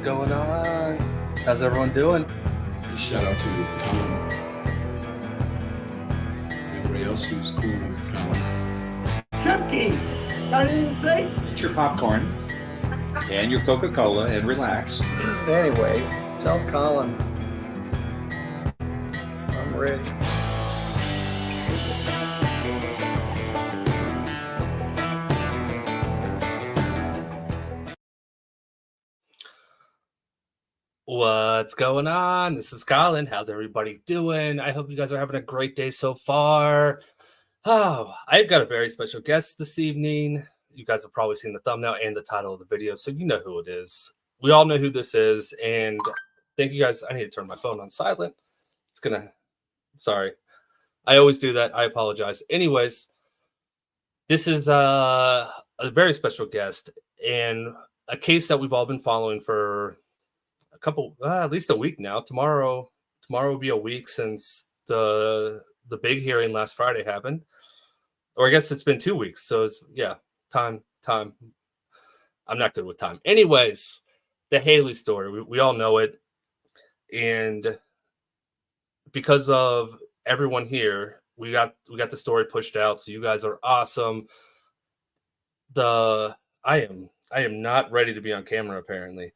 going on? How's everyone doing? Shout out to Colin. Everybody else who's cool with Colin. Chunky! I didn't say. Eat your popcorn and your Coca-Cola and relax. Anyway, tell Colin I'm ready. What's going on? This is Colin. How's everybody doing? I hope you guys are having a great day so far. Oh, I've got a very special guest this evening. You guys have probably seen the thumbnail and the title of the video, so you know who it is. We all know who this is, and thank you guys. I need to turn my phone on silent. Sorry. I always do that. I apologize. Anyways, this is a very special guest and a case that we've all been following for at least a week now. Tomorrow will be a week since the big hearing last Friday happened, or I guess it's been 2 weeks. So time. I'm not good with time. Anyways, the Hailey story, we all know it, and because of everyone here, we got the story pushed out. So you guys are awesome. I am not ready to be on camera apparently.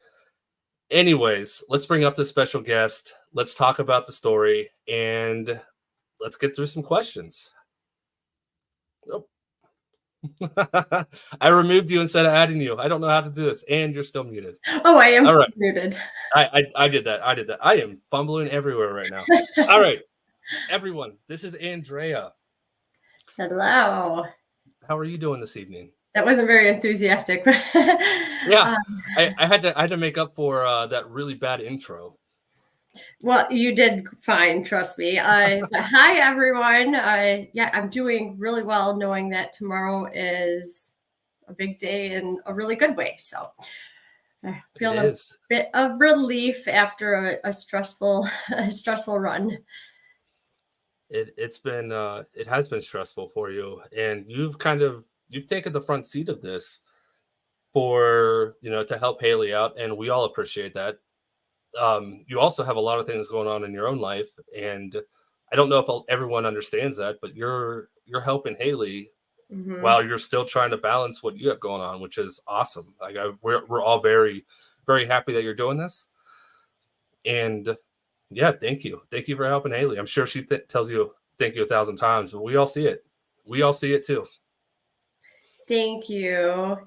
Anyways, let's bring up the special guest. Let's talk about the story and let's get through some questions. Oh. I removed you instead of adding you. I don't know how to do this, and you're still muted. Oh, I am still muted. I did that. I am fumbling everywhere right now. All right, everyone, this is Andrea. Hello. How are you doing this evening? That wasn't very enthusiastic. Yeah, I had to make up for that really bad intro. Well, you did fine, trust me. Hi, everyone. I'm doing really well, knowing that tomorrow is a big day in a really good way. So I feel a bit of relief after a stressful run. It has been stressful for you, and you've taken the front seat of this for, to help Hailey out, and we all appreciate that. You also have a lot of things going on in your own life, and I don't know if everyone understands that, but you're helping Hailey while you're still trying to balance what you have going on, which is awesome. Like we're all very, very happy that you're doing this, and yeah, thank you for helping Hailey. I'm sure she tells you thank you 1,000 times, but we all see it. We all see it too. Thank you.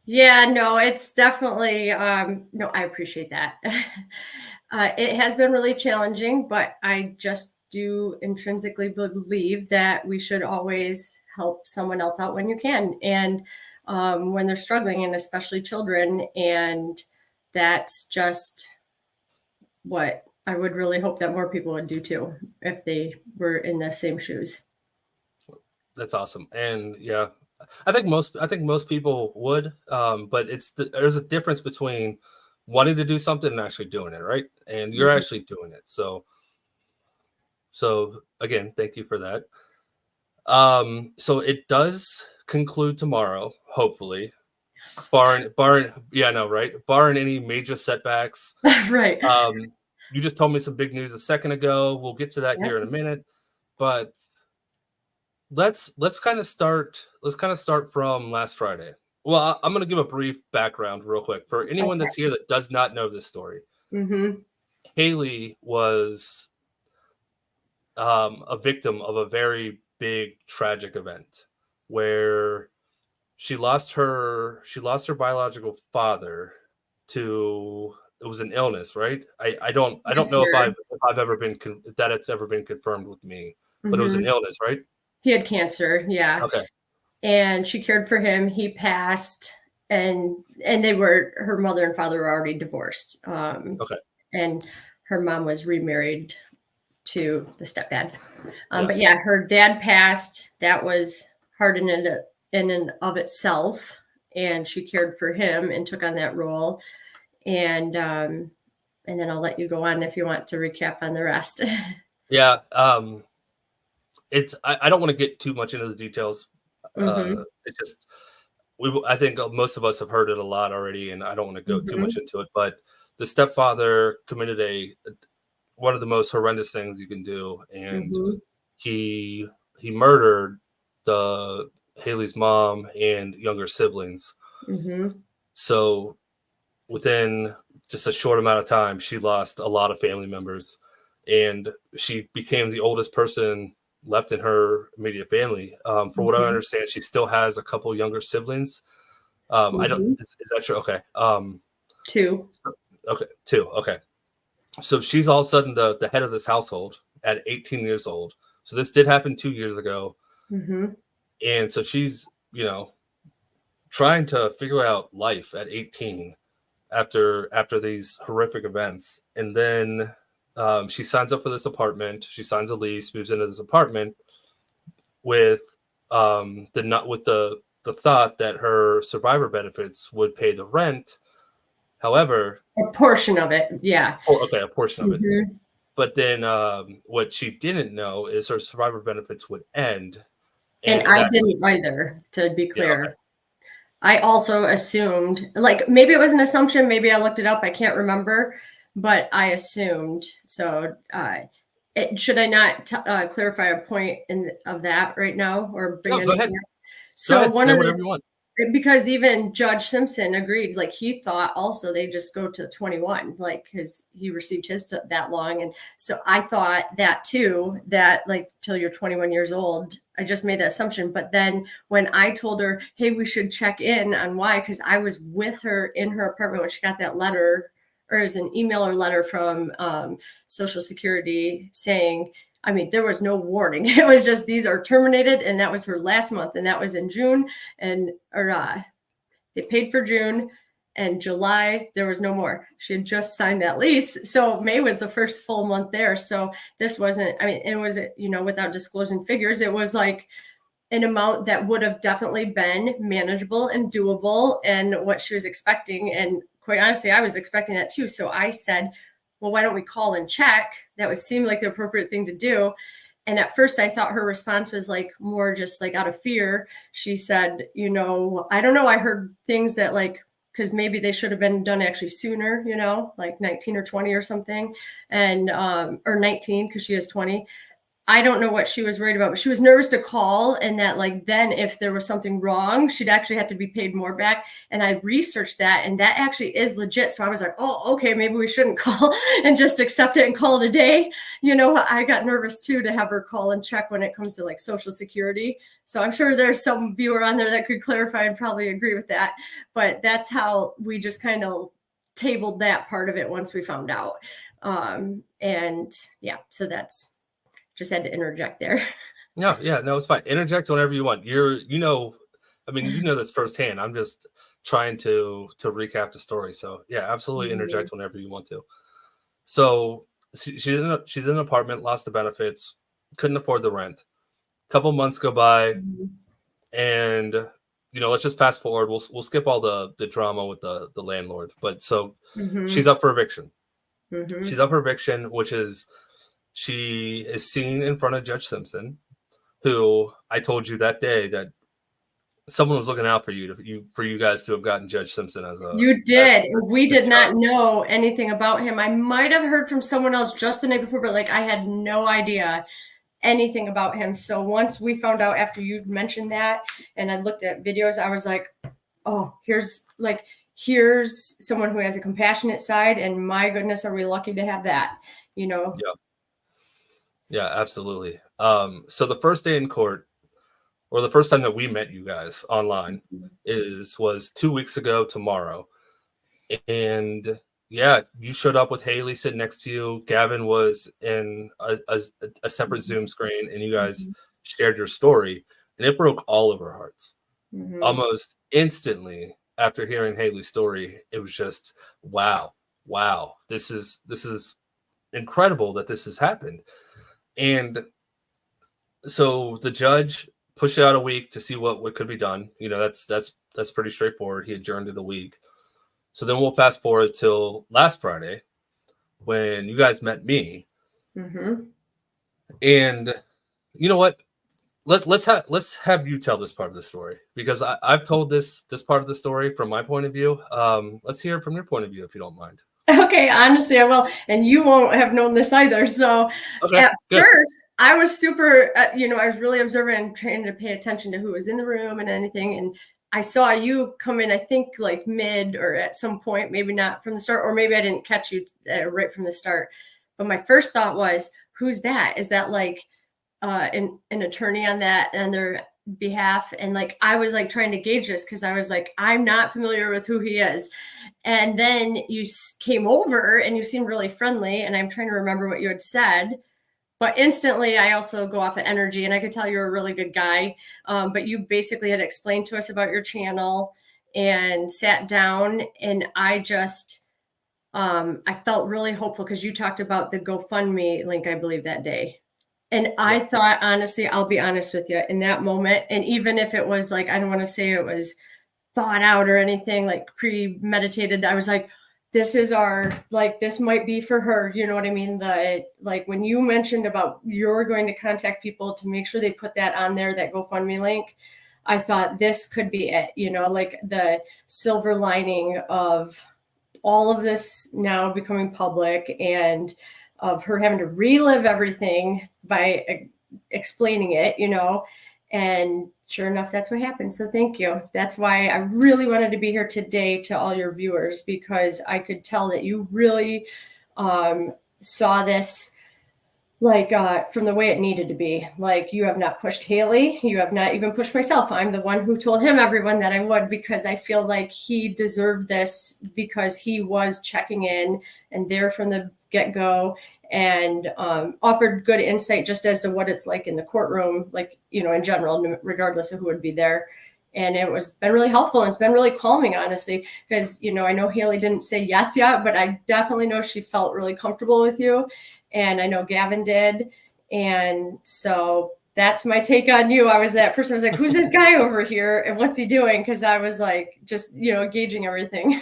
Yeah, no, it's definitely, no, I appreciate that. It has been really challenging, but I just do intrinsically believe that we should always help someone else out when you can. And when they're struggling, and especially children. And that's just what I would really hope that more people would do too, if they were in the same shoes. That's awesome. And yeah, I think most people would, but there's a difference between wanting to do something and actually doing it, right? And you're actually doing it. So again, thank you for that. So it does conclude tomorrow, hopefully, barring any major setbacks. Right. You just told me some big news a second ago. We'll get to that here in a minute, but let's kind of start from last Friday. Well, I'm going to give a brief background real quick for anyone that's here that does not know this story. Hailey was a victim of a very big tragic event where she lost her biological father to, it was an illness, right? I don't know if I've ever been that it's ever been confirmed with me, but it was an illness, right? He had cancer, yeah. Okay. And she cared for him. He passed, and her mother and father were already divorced. Okay. And her mom was remarried to the stepdad. But yeah, her dad passed. That was hard in and of itself. And she cared for him and took on that role. And then I'll let you go on if you want to recap on the rest. Yeah. I don't want to get too much into the details. It's just I think most of us have heard it a lot already, and I don't want to go too much into it, but the stepfather committed one of the most horrendous things you can do, and he murdered Hailey's mom and younger siblings. So within just a short amount of time, she lost a lot of family members, and she became the oldest person left in her immediate family. For what I understand, she still has a couple younger siblings. I don't. Is that true? Okay. 2. Okay, 2. Okay. So she's all of a sudden the head of this household at 18 years old. So this did happen 2 years ago, and so she's trying to figure out life at 18 after these horrific events, and then she signs up for this apartment. She signs a lease, moves into this apartment with the thought that her survivor benefits would pay the rent. However, a portion of it, yeah. A portion of it. But then what she didn't know is her survivor benefits would end. And I didn't either, to be clear. Yeah, okay. I also assumed, like, maybe it was an assumption, maybe I looked it up, I can't remember, but I assumed. So should I not clarify a point of that right now, or bring anything up? So go ahead, say whatever you want. Because even Judge Simpson agreed, like, he thought also they just go to 21, like, because he received his that long. And so I thought that too, that like till you're 21 years old. I just made that assumption. But then when I told her, hey, we should check in on why, because I was with her in her apartment when she got that letter, or it was an email or letter from Social Security saying, I mean, there was no warning. It was just, these are terminated. And that was her last month. And that was in June. They paid for June, and July, there was no more. She had just signed that lease. So May was the first full month there. So this wasn't, I mean, it was, without disclosing figures, it was like an amount that would have definitely been manageable and doable and what she was expecting. And quite honestly, I was expecting that too. So I said, well, why don't we call and check? That would seem like the appropriate thing to do. And at first I thought her response was like more just like out of fear. She said, I don't know. I heard things that like, because maybe they should have been done actually sooner, like 19 or 20 or something, and or 19 because she has 20. I don't know what she was worried about, but she was nervous to call, and that like then if there was something wrong, she'd actually have to be paid more back. And I researched that, and that actually is legit. So I was like, oh, okay, maybe we shouldn't call and just accept it and call it a day. I got nervous too to have her call and check when it comes to like Social Security. So I'm sure there's some viewer on there that could clarify and probably agree with that. But that's how we just kind of tabled that part of it once we found out. And yeah, so that's. Just had to interject there. No, it's fine. Interject whenever you want. This firsthand. I'm just trying to recap the story. So yeah, absolutely interject whenever you want to. So she's in an apartment, lost the benefits, couldn't afford the rent. A couple months go by, and let's just fast forward. We'll skip all the drama with the landlord. But so she's up for eviction. She's up for eviction, which is. She is seen in front of Judge Simpson, who I told you that day that someone was looking out for you guys to have gotten Judge Simpson as a. You did. We did not know anything about him. I might have heard from someone else just the night before, but like I had no idea anything about him. So once we found out after you mentioned that, and I looked at videos, I was like, oh, here's someone who has a compassionate side, and my goodness, are we lucky to have that? Yeah, absolutely. So the first day in court, or the first time that we met you guys online, was 2 weeks ago tomorrow. And yeah, you showed up with Hailey sitting next to you. Gavin was in a separate Zoom screen, and you guys shared your story, and it broke all of our hearts. Almost instantly after hearing Hailey's story, it was just, wow, this is incredible that this has happened. And so the judge pushed it out a week to see what could be done. That's pretty straightforward. He adjourned it a week. So then we'll fast forward till last Friday when you guys met me. And you know what? let's have you tell this part of the story, because I've told this part of the story from my point of view. Let's hear it from your point of view, if you don't mind. Okay, honestly, I will, and you won't have known this either. So Okay, at good. first, I was super, I was really observant and trying to pay attention to who was in the room and anything. And I saw you come in, I think like mid or at some point, maybe not from the start, or maybe I didn't catch you right from the start. But my first thought was, who's that? Is that like an attorney on their behalf? And like I was like trying to gauge this because I was like, I'm not familiar with who he is. And then you came over and you seemed really friendly, and I'm trying to remember what you had said, but instantly I also go off of energy, and I could tell you're a really good guy. But you basically had explained to us about your channel and sat down, and I just I felt really hopeful because you talked about the GoFundMe link, I believe, that day. And I thought, honestly, I'll be honest with you, in that moment, and even if it was like, I don't want to say it was thought out or anything like premeditated, I was like, this is this might be for her. You know what I mean? Like when you mentioned about you're going to contact people to make sure they put that on there, that GoFundMe link, I thought this could be it, like the silver lining of all of this now becoming public, and of her having to relive everything by explaining it, and sure enough, that's what happened. So thank you. That's why I really wanted to be here today to all your viewers, because I could tell that you really saw this from the way it needed to be. Like, you have not pushed Hailey. You have not even pushed myself. I'm the one who told everyone that I would, because I feel like he deserved this, because he was checking in and there from the get-go, and offered good insight just as to what it's like in the courtroom, in general, regardless of who would be there. And it was been really helpful, and it's been really calming, honestly, because, I know Hailey didn't say yes yet, but I definitely know she felt really comfortable with you. And I know Gavin did. And so that's my take on you. I was like, who's this guy over here? And what's he doing? Because I was like, just, gauging everything.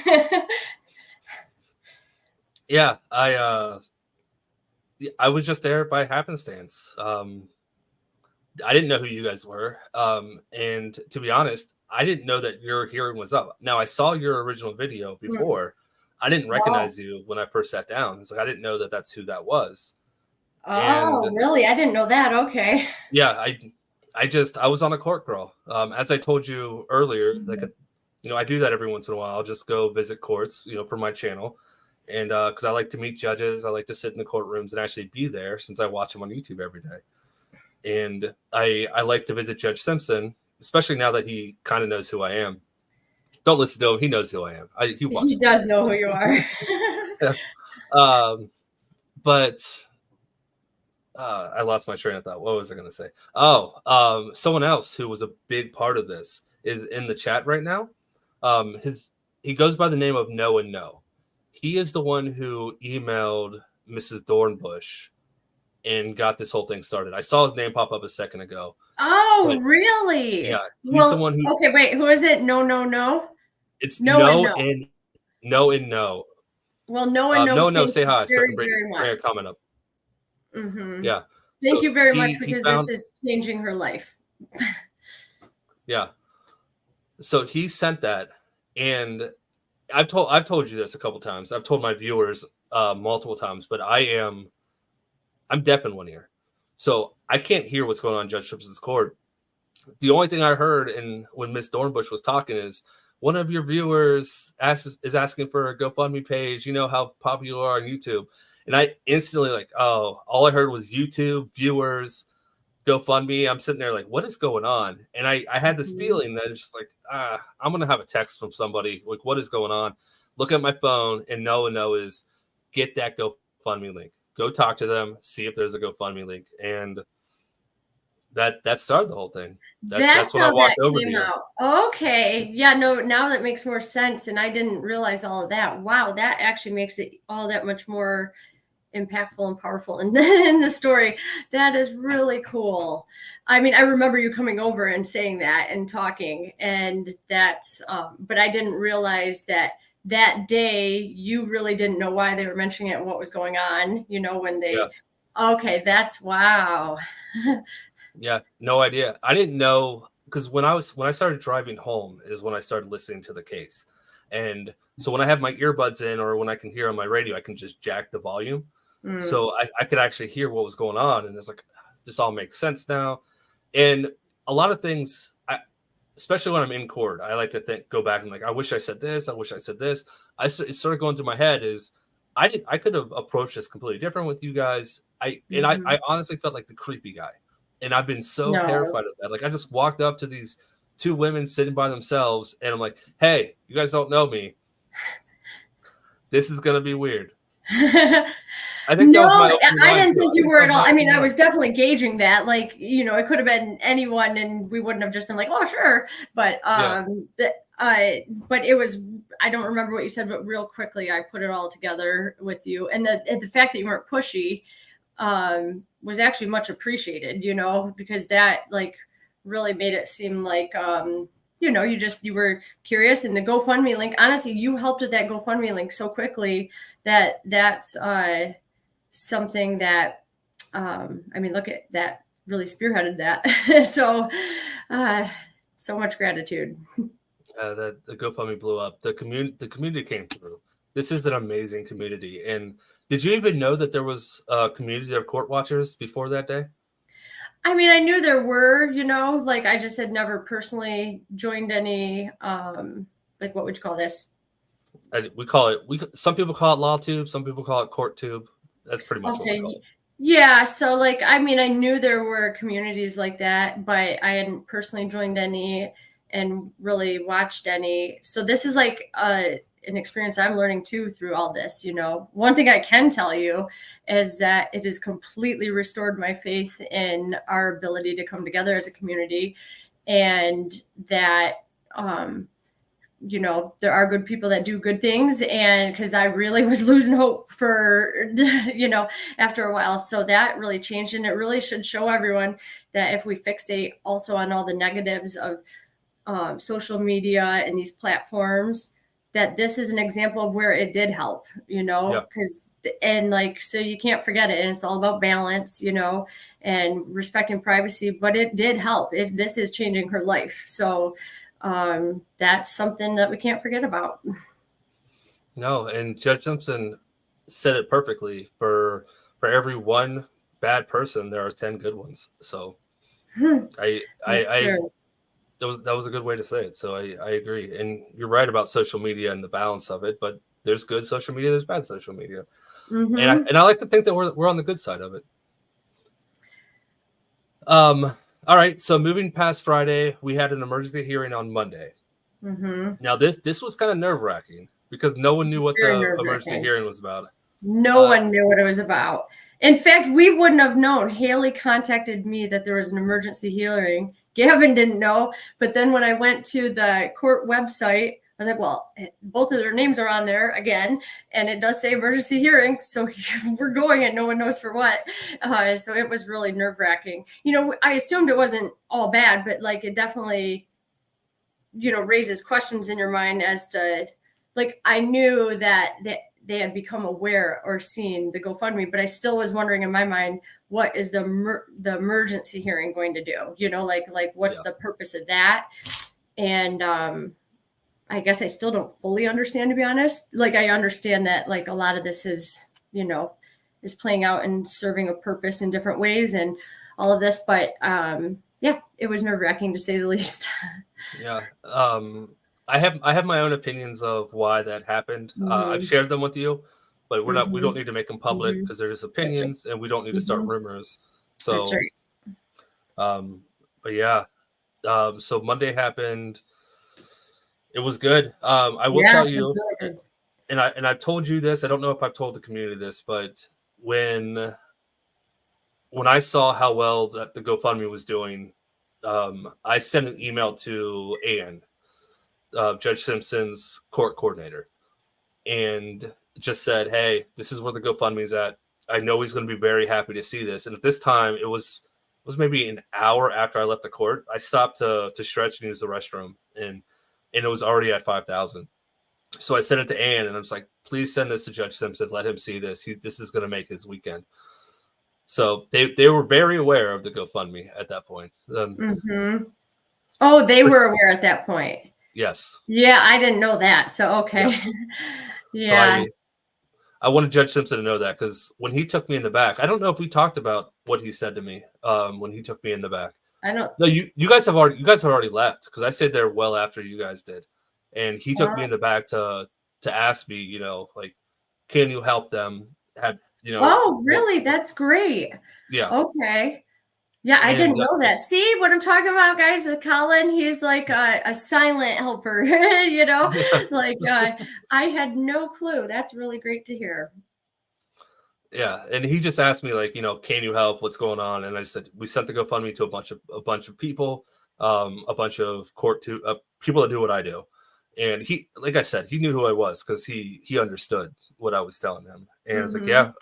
Yeah, I was just there by happenstance. I didn't know who you guys were. And to be honest, I didn't know that your hearing was up. Now, I saw your original video before. I didn't recognize you when I first sat down. It's like, I didn't know that that's who that was. Oh, really? I didn't know that. Okay. Yeah, I was on a court crawl. As I told you earlier, I do that every once in a while. I'll just go visit courts, for my channel. And because I like to meet judges, I like to sit in the courtrooms and actually be there, since I watch them on YouTube every day. And I like to visit Judge Simpson, especially now that he kind of knows who I am. Don't listen to him. He knows who I am. He does know who you are. But I lost my train of thought. What was I going to say? Someone else who was a big part of this is in the chat right now. He goes by the name of No and No. He is the one who emailed Mrs. Dornbush and got this whole thing started. I saw his name pop up a second ago. Oh, really? Yeah. He's the one who. Okay, wait. Who is it? No. It's No and No. Well, No and No. No, say hi. So bring a comment up. Mm-hmm. Yeah. Thank you very much, because this is changing her life. Yeah. So he sent that, and I've told you this a couple times. I've told my viewers multiple times, but I'm deaf in one ear, so I can't hear what's going on in Judge Simpson's court. The only thing I heard when Miss Dornbush was talking is, one of your viewers is asking for a GoFundMe page. You know how popular you are on YouTube. And I instantly all I heard was YouTube, viewers, GoFundMe. I'm sitting there like, what is going on? And I had this feeling that it's just like, I'm going to have a text from somebody. Like, what is going on? Look at my phone, and No is, get that GoFundMe link. Go talk to them, see if there's a GoFundMe link. And that started the whole thing. That's when I walked over to you. Okay. Yeah, no, now that makes more sense. And I didn't realize all of that. Wow, that actually makes it all that much more impactful and powerful in the story. That is really cool. I mean, I remember you coming over and saying that and talking, and that's but I didn't realize that day you really didn't know why they were mentioning it and what was going on, when they okay, that's wow. Yeah, no idea. I didn't know because when I started driving home is when I started listening to the case. And so when I have my earbuds in or when I can hear on my radio, I can just jack the volume. Mm. So I could actually hear what was going on. And it's like, this all makes sense now. And a lot of things, especially when I'm in court, I like to go back and like, I wish I said this. I wish I said this. It's sort of going through my head is I could have approached this completely different with you guys. I honestly felt like the creepy guy. And I've been so No. terrified of that. Like I just walked up to these two women sitting by themselves and I'm like, hey, you guys don't know me. This is gonna be weird. I think that was my opening I line, didn't too. think I you think were that at was all. my I mean, opening I line. was definitely gauging that. Like, you know, it could have been anyone, and we wouldn't have just been like, "Oh, sure." But Yeah. but it was. I don't remember what you said, but real quickly, I put it all together with you, and the fact that you weren't pushy was actually much appreciated. You know, because that like really made it seem like you know, you were curious, and the GoFundMe link. Honestly, you helped with that GoFundMe link so quickly that's something that I mean, look at that, really spearheaded that. So much gratitude. The GoFundMe blew up. The community came through. This is an amazing community. And did you even know that there was a community of court watchers before that day? I mean, I knew there were, you know, like I just had never personally joined any like what would you call this? We call it. Some people call it law tube. Some people call it court tube. That's pretty much what we call it. Yeah, so like I mean I knew there were communities like that, but I hadn't personally joined any and really watched any. So this is like an experience I'm learning too through all this, you know. One thing I can tell you is that it has completely restored my faith in our ability to come together as a community, and that you know, there are good people that do good things. And because I really was losing hope for, you know, after a while. So that really changed. And it really should show everyone that if we fixate also on all the negatives of social media and these platforms, that this is an example of where it did help, you know, because and like, so you can't forget it. And it's all about balance, you know, and respecting privacy, but it did help if this is changing her life. So that's something that we can't forget about. No, and Judge Simpson said it perfectly. For every one bad person, there are 10 good ones. So that was a good way to say it. So I agree, and you're right about social media and the balance of it. But there's good social media, there's bad social media, and I like to think that we're on the good side of it. All right, so moving past Friday, we had an emergency hearing on Monday. Now this was kind of nerve-wracking because no one knew what the emergency hearing was about. No one knew what it was about. In fact, we wouldn't have known. Hailey contacted me that there was an emergency hearing. Gavin didn't know, but then when I went to the court website, I was like, well, both of their names are on there again, and it does say emergency hearing. So we're going and no one knows for what. So it was really nerve-wracking. You know, I assumed it wasn't all bad, but like it definitely, you know, raises questions in your mind as to, like, I knew that they had become aware or seen the GoFundMe, but I still was wondering in my mind, what is the emergency hearing going to do? You know, like what's the purpose of that? And I guess I still don't fully understand, to be honest. Like I understand that like a lot of this is, you know, is playing out and serving a purpose in different ways and all of this, but yeah, it was nerve-wracking to say the least. Yeah. I have my own opinions of why that happened. I've shared them with you, but we don't need to make them public because they're just opinions and we don't need to start rumors. So, that's right. But yeah, so Monday happened. It was good. I will tell you, really, and I've told you this. I don't know if I've told the community this, but when I saw how well that the GoFundMe was doing, I sent an email to Ann, Judge Simpson's court coordinator, and just said, hey, this is where the GoFundMe is at. I know he's going to be very happy to see this. And at this time, it was maybe an hour after I left the court. I stopped to stretch and use the restroom, and it was already at 5,000. So I sent it to Ann, and I was like, please send this to Judge Simpson. Let him see this. This is going to make his weekend. So they were very aware of the GoFundMe at that point. Oh, they were aware at that point. Yes. Yeah, I didn't know that. So okay. Yes. Yeah. So I wanted Judge Simpson to know that, because when he took me in the back, I don't know if we talked about what he said to me when he took me in the back. I don't. No, you guys have already left, because I stayed there well after you guys did, and he took me in the back to ask me, you know, like, can you help them? Oh, really? That's great. Yeah. Okay. Yeah, I didn't know that. See what I'm talking about, guys, with Colin? He's like a silent helper, you know? Like, I had no clue. That's really great to hear. Yeah, and he just asked me, like, you know, can you help? What's going on? And I said we sent the GoFundMe to a bunch of people, a bunch of people that do what I do, and he, like I said, he knew who I was, because he understood what I was telling him, and I was like, yeah,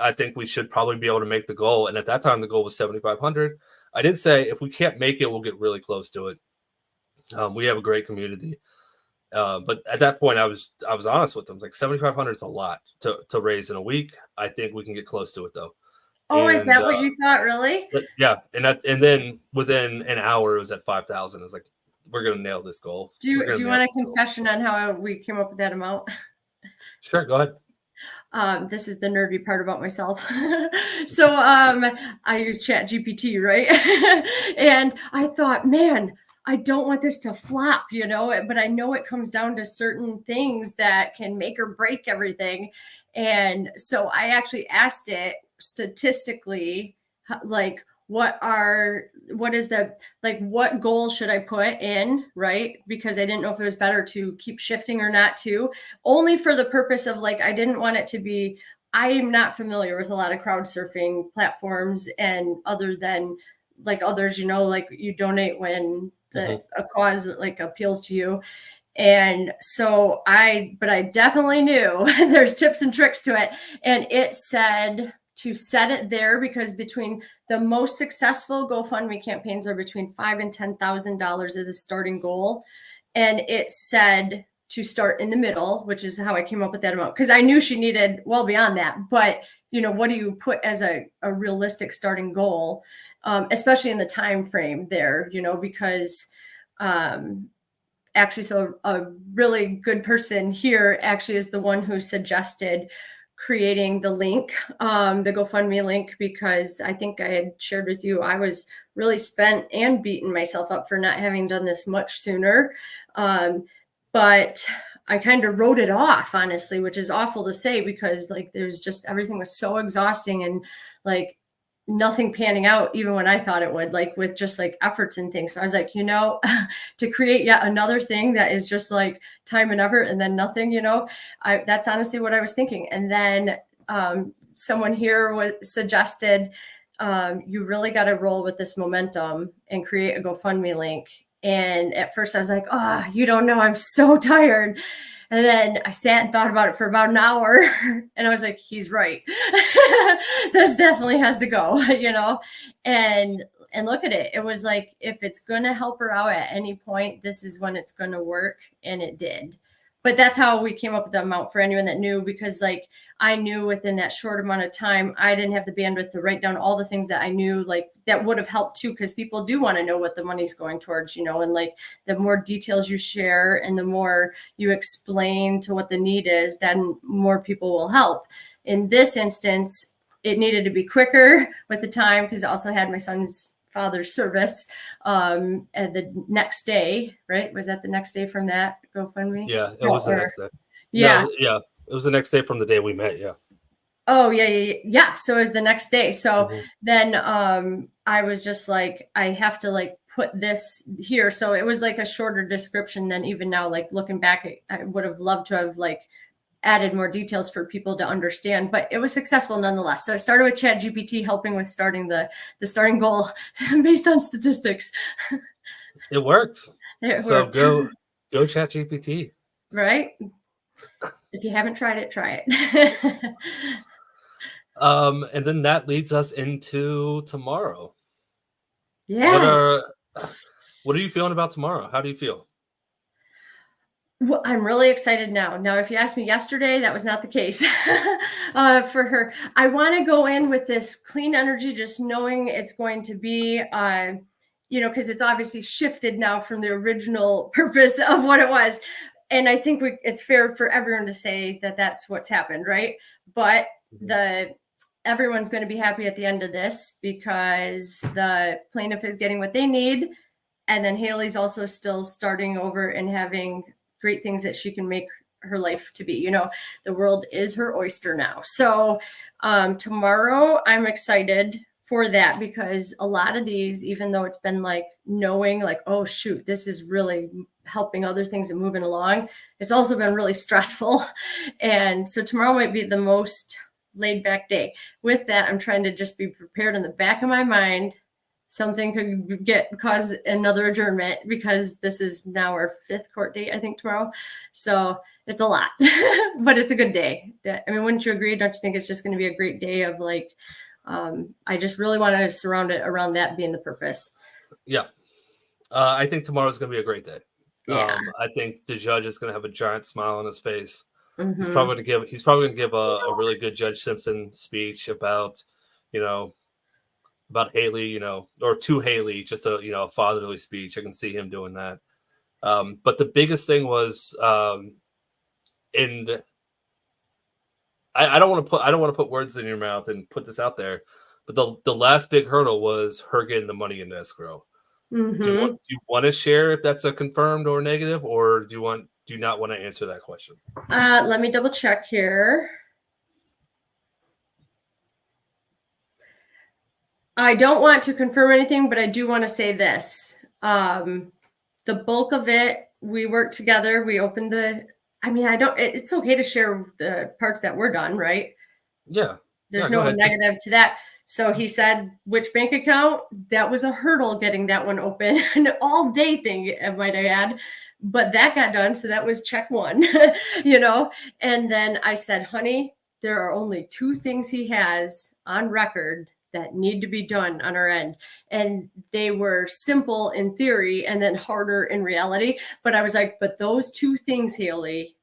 I think we should probably be able to make the goal. And at that time, the goal was 7,500. I did say, if we can't make it, we'll get really close to it. We have a great community. But at that point, I was honest with them. Like, 7,500 is a lot to raise in a week. I think we can get close to it, though. Oh, is that what you thought, really? Yeah, and then within an hour, it was at 5,000. I was like, we're gonna nail this goal. Do you want a confession on how we came up with that amount? Sure, go ahead. This is the nerdy part about myself. So I use ChatGPT, right? And I thought, man, I don't want this to flop, you know, but I know it comes down to certain things that can make or break everything. And so I actually asked it statistically, like, what goal should I put in, right? Because I didn't know if it was better to keep shifting or not to, only for the purpose of, like, I didn't want it to be, I am not familiar with a lot of crowd surfing platforms, and other than like others, you know, like you donate when a cause like appeals to you. And so but I definitely knew there's tips and tricks to it. And it said to set it there, because between the most successful GoFundMe campaigns are between $5,000 and $10,000 as a starting goal. And it said to start in the middle, which is how I came up with that amount, because I knew she needed well beyond that. But, you know, what do you put as a realistic starting goal, especially in the time frame there, you know, because actually, so a really good person here actually is the one who suggested creating the link, the GoFundMe link, because I think I had shared with you, I was really spent and beaten myself up for not having done this much sooner. But I kind of wrote it off, honestly, which is awful to say, because like there's just, everything was so exhausting, and like nothing panning out even when I thought it would, like with just like efforts and things. So I was like, you know, to create yet another thing that is just like time and effort and then nothing, you know, that's honestly what I was thinking. And then someone here suggested, you really got to roll with this momentum and create a GoFundMe link. And at first I was like, oh, you don't know, I'm so tired. And then I sat and thought about it for about an hour, and I was like, he's right. This definitely has to go, you know? And look at it. It was like, if it's going to help her out at any point, this is when it's going to work. And it did. But that's how we came up with the amount for anyone that knew, because like I knew within that short amount of time, I didn't have the bandwidth to write down all the things that I knew, like that would have helped too, because people do want to know what the money's going towards, you know, and like the more details you share and the more you explain to what the need is, then more people will help. In this instance, it needed to be quicker with the time, because I also had my son's father's service at the next day, right? Was that the next day from that GoFundMe? Yeah, it was the next day. Yeah. No, yeah, it was the next day from the day we met. Yeah. Oh, yeah. So it was the next day. So then I was just like, I have to like put this here. So it was like a shorter description than even now, like looking back, I would have loved to have like added more details for people to understand, but it was successful nonetheless. So I started with ChatGPT helping with starting the starting goal based on statistics. It worked. So go ChatGPT. Right? If you haven't tried it, try it. And then that leads us into tomorrow. Yeah. What are you feeling about tomorrow? How do you feel? Well, I'm really excited now. Now, if you asked me yesterday, that was not the case for her. I want to go in with this clean energy, just knowing it's going to be, because it's obviously shifted now from the original purpose of what it was. And I think it's fair for everyone to say that that's what's happened, right? But everyone's going to be happy at the end of this because the plaintiff is getting what they need. And then Hailey's also still starting over and having great things that she can make her life to be. The world is her oyster now. So tomorrow I'm excited for that because a lot of these, even though it's been like knowing like, oh shoot, this is really helping other things and moving along, it's also been really stressful. And so tomorrow might be the most laid back day. With that, I'm trying to just be prepared in the back of my mind. Something could cause another adjournment because this is now our 5th court date, I think, tomorrow. So it's a lot, but it's a good day. I mean, wouldn't you agree? Don't you think it's just going to be a great day of like, I just really wanted to surround it around that being the purpose. Yeah. I think tomorrow's going to be a great day. Yeah. I think the judge is going to have a giant smile on his face. Mhm. He's probably going to give a really good Judge Simpson speech about, about Hailey, or to Hailey, just a fatherly speech. I can see him doing that. But the biggest thing was, I don't want to put words in your mouth and put this out there, but the last big hurdle was her getting the money into escrow. Mm-hmm. Do you want to share if that's a confirmed or negative, or do you not want to answer that question? Let me double check here. I don't want to confirm anything, but I do want to say this. The bulk of it, we worked together. We opened it's okay to share the parts that were done, right? Yeah. There's no negative to that. So he said, which bank account? That was a hurdle getting that one open. An all day thing, I might add. But that got done. So that was check 1, And then I said, honey, there are only 2 things he has on record that need to be done on our end. And they were simple in theory and then harder in reality. But I was like, but those 2 things, Hailey,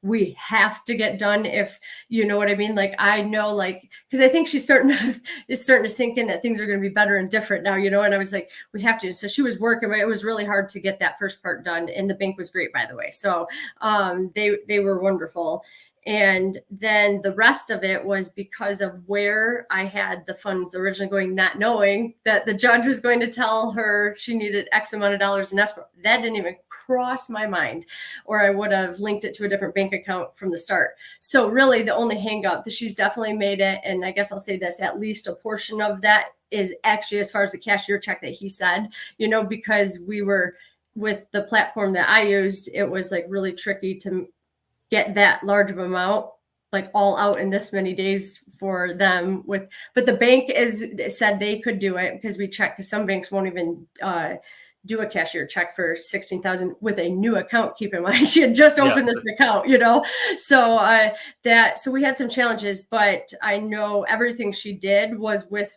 we have to get done if, you know what I mean? Like, I know, like, because I think it's starting to sink in that things are going to be better and different now, and I was like, we have to. So she was working, but it was really hard to get that first part done. And the bank was great, by the way. So they were wonderful. And then the rest of it was because of where I had the funds originally going, not knowing that the judge was going to tell her she needed X amount of dollars in escrow. That didn't even cross my mind, or I would have linked it to a different bank account from the start. So really the only hang up that she's definitely made it. And I guess I'll say this, at least a portion of that is actually as far as the cashier check that he said, because we were with the platform that I used, it was like really tricky to get that large of amount like all out in this many days for them but the bank said they could do it because we checked, because some banks won't even do a cashier check for $16,000 with a new account. Keep in mind, she had just opened this account, so so we had some challenges, but I know everything she did was with,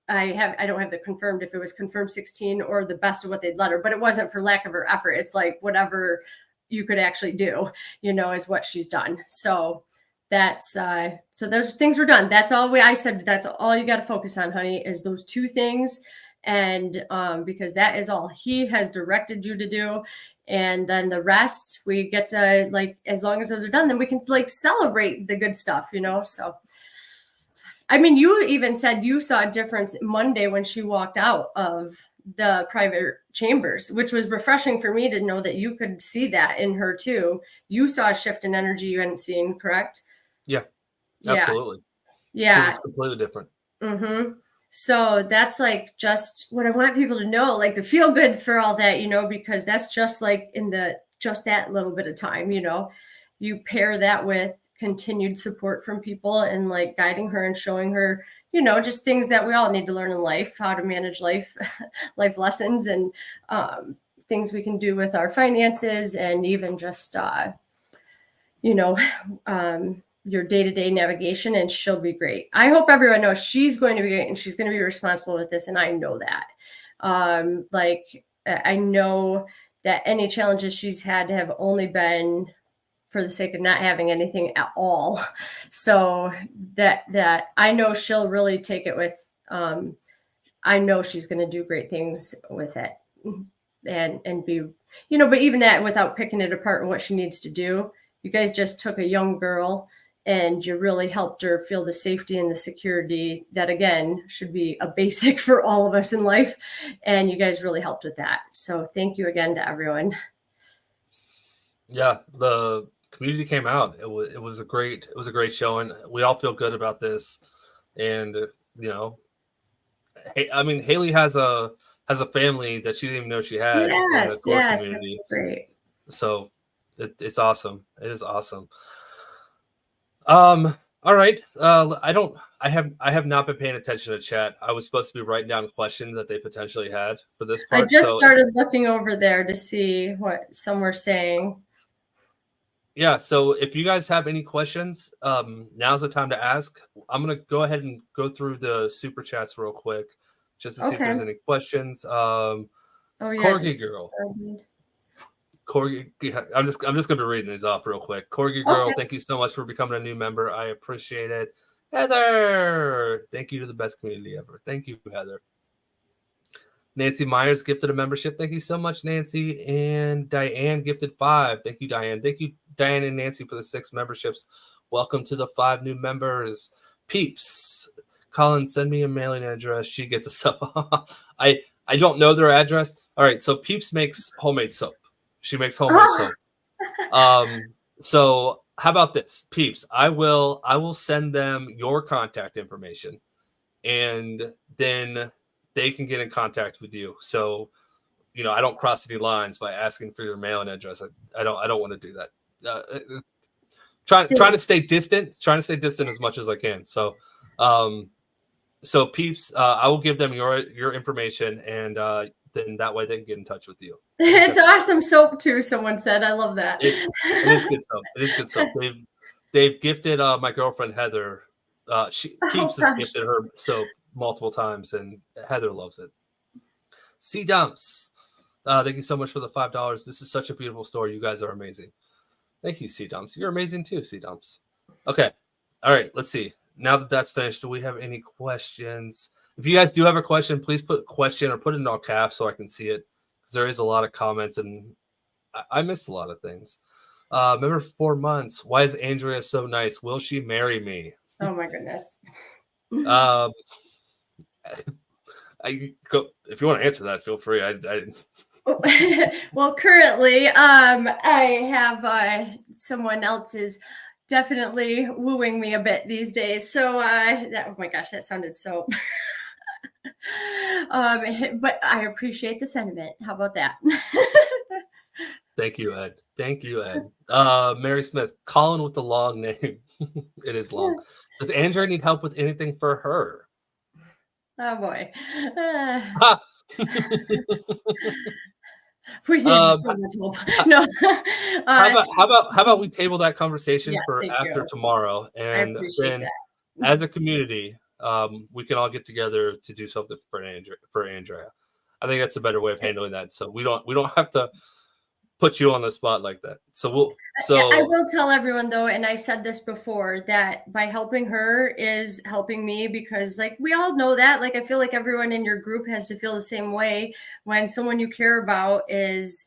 I don't have the confirmed if it was confirmed 16 or the best of what they'd let her, but it wasn't for lack of her effort. It's like whatever you could actually do, is what she's done. So that's so those things were done. That's all I said. That's all you got to focus on, honey, is those 2 things. And because that is all he has directed you to do. And then the rest we get to, like, as long as those are done, then we can like celebrate the good stuff, so. I mean, you even said you saw a difference Monday when she walked out of the private chambers, which was refreshing for me to know that you could see that in her too. You saw a shift in energy you hadn't seen, correct? Yeah, absolutely. Yeah. She was completely different. Mm-hmm. So that's like just what I want people to know, like the feel goods for all that, because that's just like just that little bit of time, you pair that with continued support from people and like guiding her and showing her, just things that we all need to learn in life, how to manage life lessons, and things we can do with our finances, and even just, your day-to-day navigation, and she'll be great. I hope everyone knows she's going to be great and she's going to be responsible with this. And I know that, I know that any challenges she's had have only been for the sake of not having anything at all. So that I know she'll really take it with, I know she's going to do great things with it and be, but even that, without picking it apart and what she needs to do, you guys just took a young girl and you really helped her feel the safety and the security that, again, should be a basic for all of us in life. And you guys really helped with that. So thank you again to everyone. Yeah, the community came out. It was a great showing. We all feel good about this, and I mean, Hailey has a family that she didn't even know she had in the core community. That's great. So it's awesome. It is awesome. All right. I have not been paying attention to chat. I was supposed to be writing down questions that they potentially had for this part. I just started looking over there to see what some were saying. Yeah, so if you guys have any questions, now's the time to ask. I'm going to go ahead and go through the super chats real quick just to see if there's any questions. Corgi Girl. Corgi, I'm just going to be reading these off real quick. Corgi Girl, thank you so much for becoming a new member. I appreciate it. Heather, thank you to the best community ever. Thank you, Heather. Nancy Myers gifted a membership. Thank you so much, Nancy. And Diane gifted 5. Thank you, Diane. Thank you, Diane and Nancy, for the 6 memberships. Welcome to the 5 new members. Peeps. Colin, send me a mailing address. She gets a sub. I don't know their address. All right, so Peeps makes homemade soap. She makes homemade soap. So how about this? Peeps, I will send them your contact information, and then they can get in contact with you. So, I don't cross any lines by asking for your mailing address. I don't want to do that. Trying to stay distant as much as I can. So, so Peeps, I will give them your information, and then that way they can get in touch with you. It's awesome soap too. Someone said, I love that. It is good soap. It is good soap. They've gifted my girlfriend Heather. Peeps has gifted her soap multiple times, and Heather loves it. C Dumps, thank you so much for the $5. This is such a beautiful story. You guys are amazing. Thank you, C Dumps. You're amazing too, C Dumps. Okay, all right. Let's see. Now that that's finished, do we have any questions? If you guys do have a question, please put question or put it in all caps so I can see it, because there is a lot of comments and I missed a lot of things. Remember 4 months. Why is Andrea so nice? Will she marry me? Oh my goodness. If you want to answer that, feel free. Well, currently, I have someone else is definitely wooing me a bit these days. So, oh my gosh, that sounded so. But I appreciate the sentiment. How about that? Thank you, Ed. Mary Smith, Colin with the long name. It is long. Does Andrea need help with anything for her? Oh boy. We need so much help. No. How about we table that conversation for after you. tomorrow, and then as a community, we can all get together to do something for Andrea. I think that's a better way of handling that. So we don't have to put you on the spot like that. I will tell everyone though, and I said this before, that by helping her is helping me, because like we all know that, like I feel like everyone in your group has to feel the same way when someone you care about is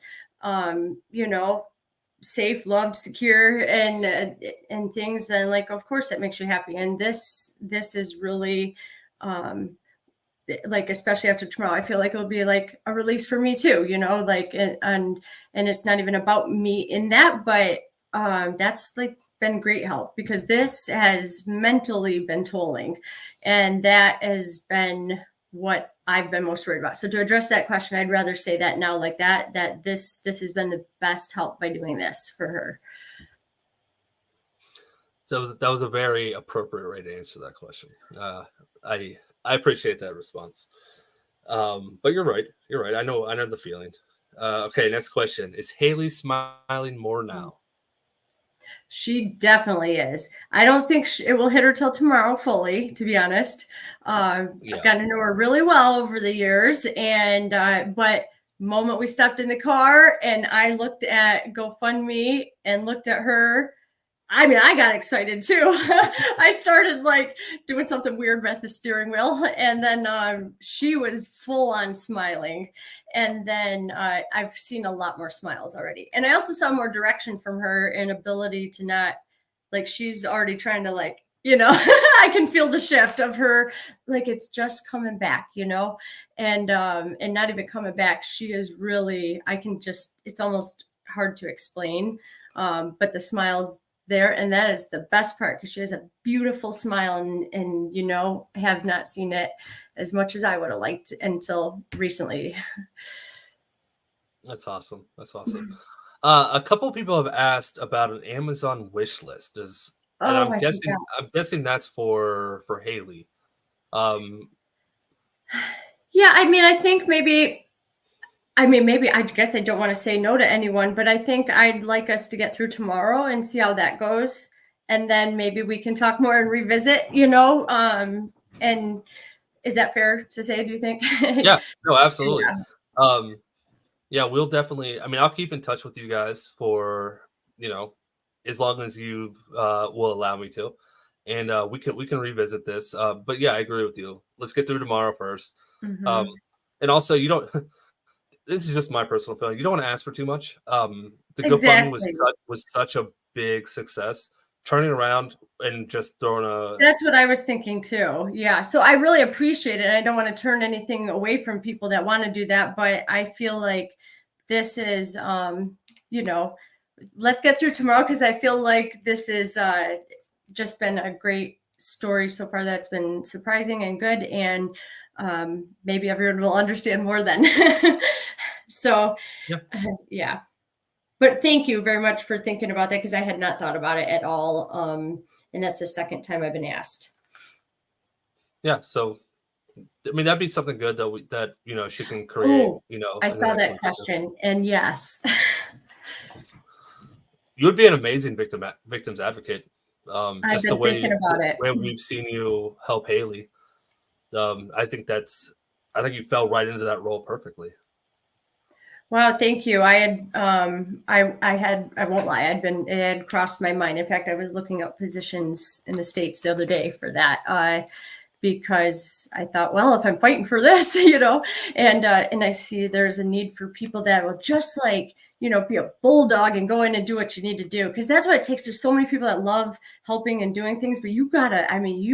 safe, loved, secure, and things, then like of course that makes you happy. And this is really like, especially after tomorrow, I feel like it'll be like a release for me too, like, and it's not even about me in that, but that's like been great help, because this has mentally been tolling, and that has been what I've been most worried about. So to address that question, I'd rather say that now, like that this has been the best help by doing this for her. So that was a very appropriate way to answer that question. I appreciate that response. But you're right. I know the feeling. Okay, next question. Is Hailey smiling more now? She definitely is. I don't think it will hit her till tomorrow fully, to be honest. I've gotten to know her really well over the years, and but moment we stepped in the car and I looked at GoFundMe and looked at her, I mean, I got excited too. I started like doing something weird at the steering wheel, and then she was full on smiling. And then I've seen a lot more smiles already. And I also saw more direction from her and ability to not, like, she's already trying to, like, I can feel the shift of her, like, it's just coming back, and not even coming back. She is really, it's almost hard to explain, but the smiles there, and that is the best part, because she has a beautiful smile, and have not seen it as much as I would have liked until recently. That's awesome. A couple people have asked about an Amazon wish list. I'm guessing that's for Hailey. Yeah, I mean, I think maybe I guess I don't want to say no to anyone, but I think I'd like us to get through tomorrow and see how that goes. And then maybe we can talk more and revisit, and is that fair to say, do you think? Yeah, no, absolutely. Yeah, we'll definitely, I'll keep in touch with you guys for, as long as you will allow me to. And we can revisit this. But yeah, I agree with you. Let's get through tomorrow first. Mm-hmm. And also, you don't, this is just my personal feeling, you don't want to ask for too much. The Exactly. GoFundMe was such a big success. Turning around and just throwing That's what I was thinking too. Yeah. So I really appreciate it. I don't want to turn anything away from people that want to do that, but I feel like this is, let's get through tomorrow, because I feel like this is just been a great story so far that's been surprising and good, and maybe everyone will understand more then. So yeah. But thank you very much for thinking about that, because I had not thought about it at all, and that's the second time I've been asked. Yeah, so that'd be something good that she can create. I saw that question, and yes. You would be an amazing victims advocate. I've been thinking about it. When we've seen you help Hailey, I think you fell right into that role perfectly. Wow, thank you. I had, I won't lie, it had crossed my mind. In fact, I was looking up positions in the States the other day for that, because I thought, well, if I'm fighting for this, and I see there's a need for people that will just be a bulldog and go in and do what you need to do. Because that's what it takes. There's so many people that love helping and doing things, but you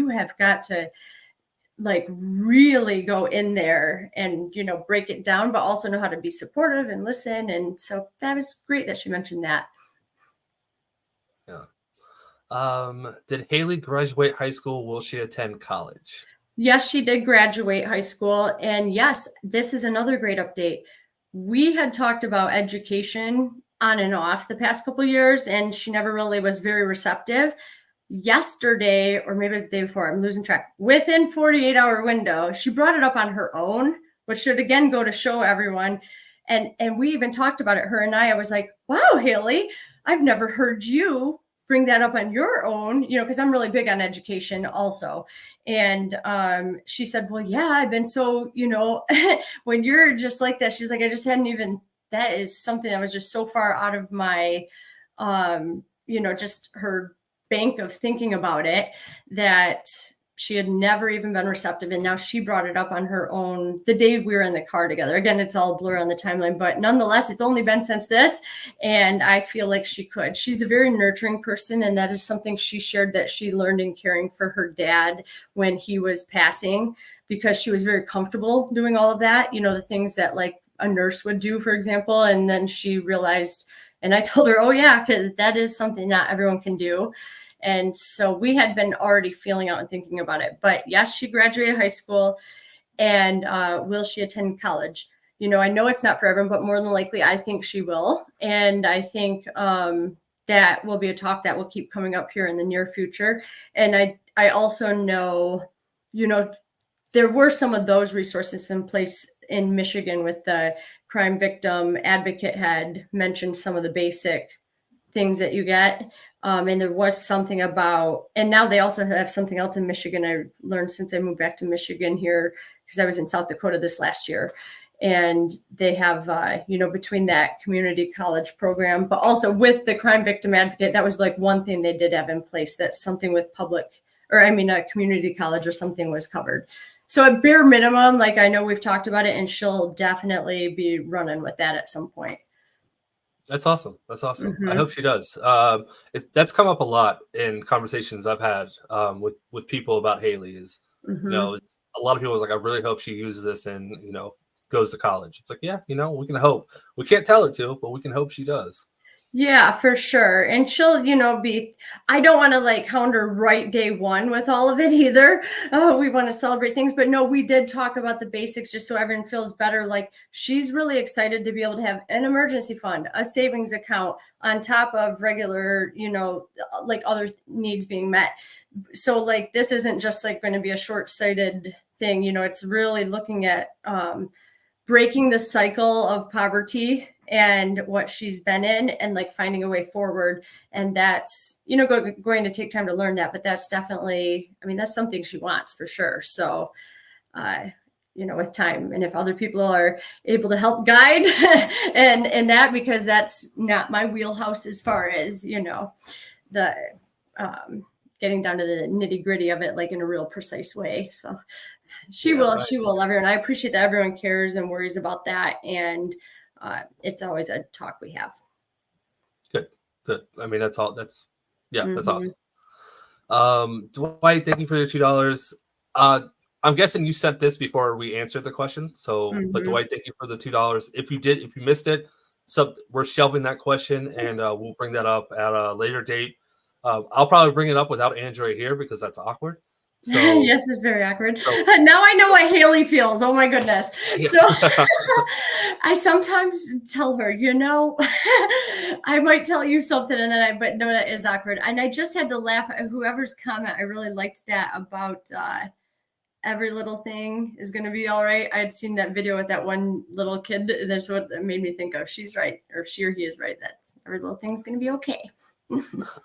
have got to really go in there and, break it down, but also know how to be supportive and listen. And so that was great that she mentioned that. Yeah. Did Hailey graduate high school? Will she attend college? Yes, she did graduate high school. And yes, this is another great update. We had talked about education on and off the past couple of years, and she never really was very receptive. Yesterday, or maybe it was the day before, I'm losing track, within 48-hour window, she brought it up on her own, which should again go to show everyone. And we even talked about it, her and I was like, wow, Hailey, I've never heard you bring that up on your own, because I'm really big on education also. And she said, well, yeah, I've been so, when you're just like that, she's like, I just hadn't even, that is something that was just so far out of my, just her bank of thinking about it, that she had never even been receptive. And now she brought it up on her own the day we were in the car together. Again, it's all blur on the timeline, but nonetheless, it's only been since this. And I feel like she could. She's a very nurturing person. And that is something she shared that she learned in caring for her dad when he was passing, because she was very comfortable doing all of that, the things that a nurse would do, for example. And then she realized, and I told her, oh yeah, because that is something not everyone can do. And so we had been already feeling out and thinking about it. But yes, she graduated high school. And will she attend college? I know it's not for everyone, but more than likely, I think she will. And I think that will be a talk that will keep coming up here in the near future. And I also know, there were some of those resources in place in Michigan with the crime victim advocate had mentioned some of the basic things that you get. And there was something about, and now they also have something else in Michigan. I learned since I moved back to Michigan here, because I was in South Dakota this last year. And they have, between that community college program, but also with the crime victim advocate, that was like one thing they did have in place, that something with a community college or something was covered. So at bare minimum, like I know we've talked about it, and she'll definitely be running with that at some point. That's awesome. That's awesome. I Mhm. hope she does. That's come up a lot in conversations I've had with people about Hailey. Is Mhm. it's, a lot of people was like, I really hope she uses this and goes to college. It's like, yeah, we can hope. We can't tell her to, but we can hope she does. Yeah, for sure. And she'll, I don't want to like hound her right day one with all of it either. Oh, we want to celebrate things. But no, we did talk about the basics just so everyone feels better. Like she's really excited to be able to have an emergency fund, a savings account on top of regular, like other needs being met. So like this isn't just like going to be a short-sighted thing. It's really looking at breaking the cycle of poverty and what she's been in, and like finding a way forward. And that's going to take time to learn that, but that's definitely, that's something she wants for sure. So with time, and if other people are able to help guide and that, because that's not my wheelhouse as far as the getting down to the nitty gritty of it, like in a real precise way. So she will love her. And I appreciate that everyone cares and worries about that. And it's always a talk we have. Good. That's all. That's Mm-hmm. awesome. Dwight, thank you for your $2. I'm guessing you sent this before we answered the question. So, but Dwight, thank you for the $2. If you missed it, we're shelving that question, and we'll bring that up at a later date. I'll probably bring it up without Andrea here because that's awkward. So yes, it's very awkward. Now I know what Hailey feels. Oh my goodness. Yeah. So I sometimes tell her, I might tell you something but no, that is awkward. And I just had to laugh at whoever's comment. I really liked that about every little thing is going to be all right. I had seen that video with that one little kid. That's what made me think of. She's right, or she or he is right. That's every little thing's going to be okay.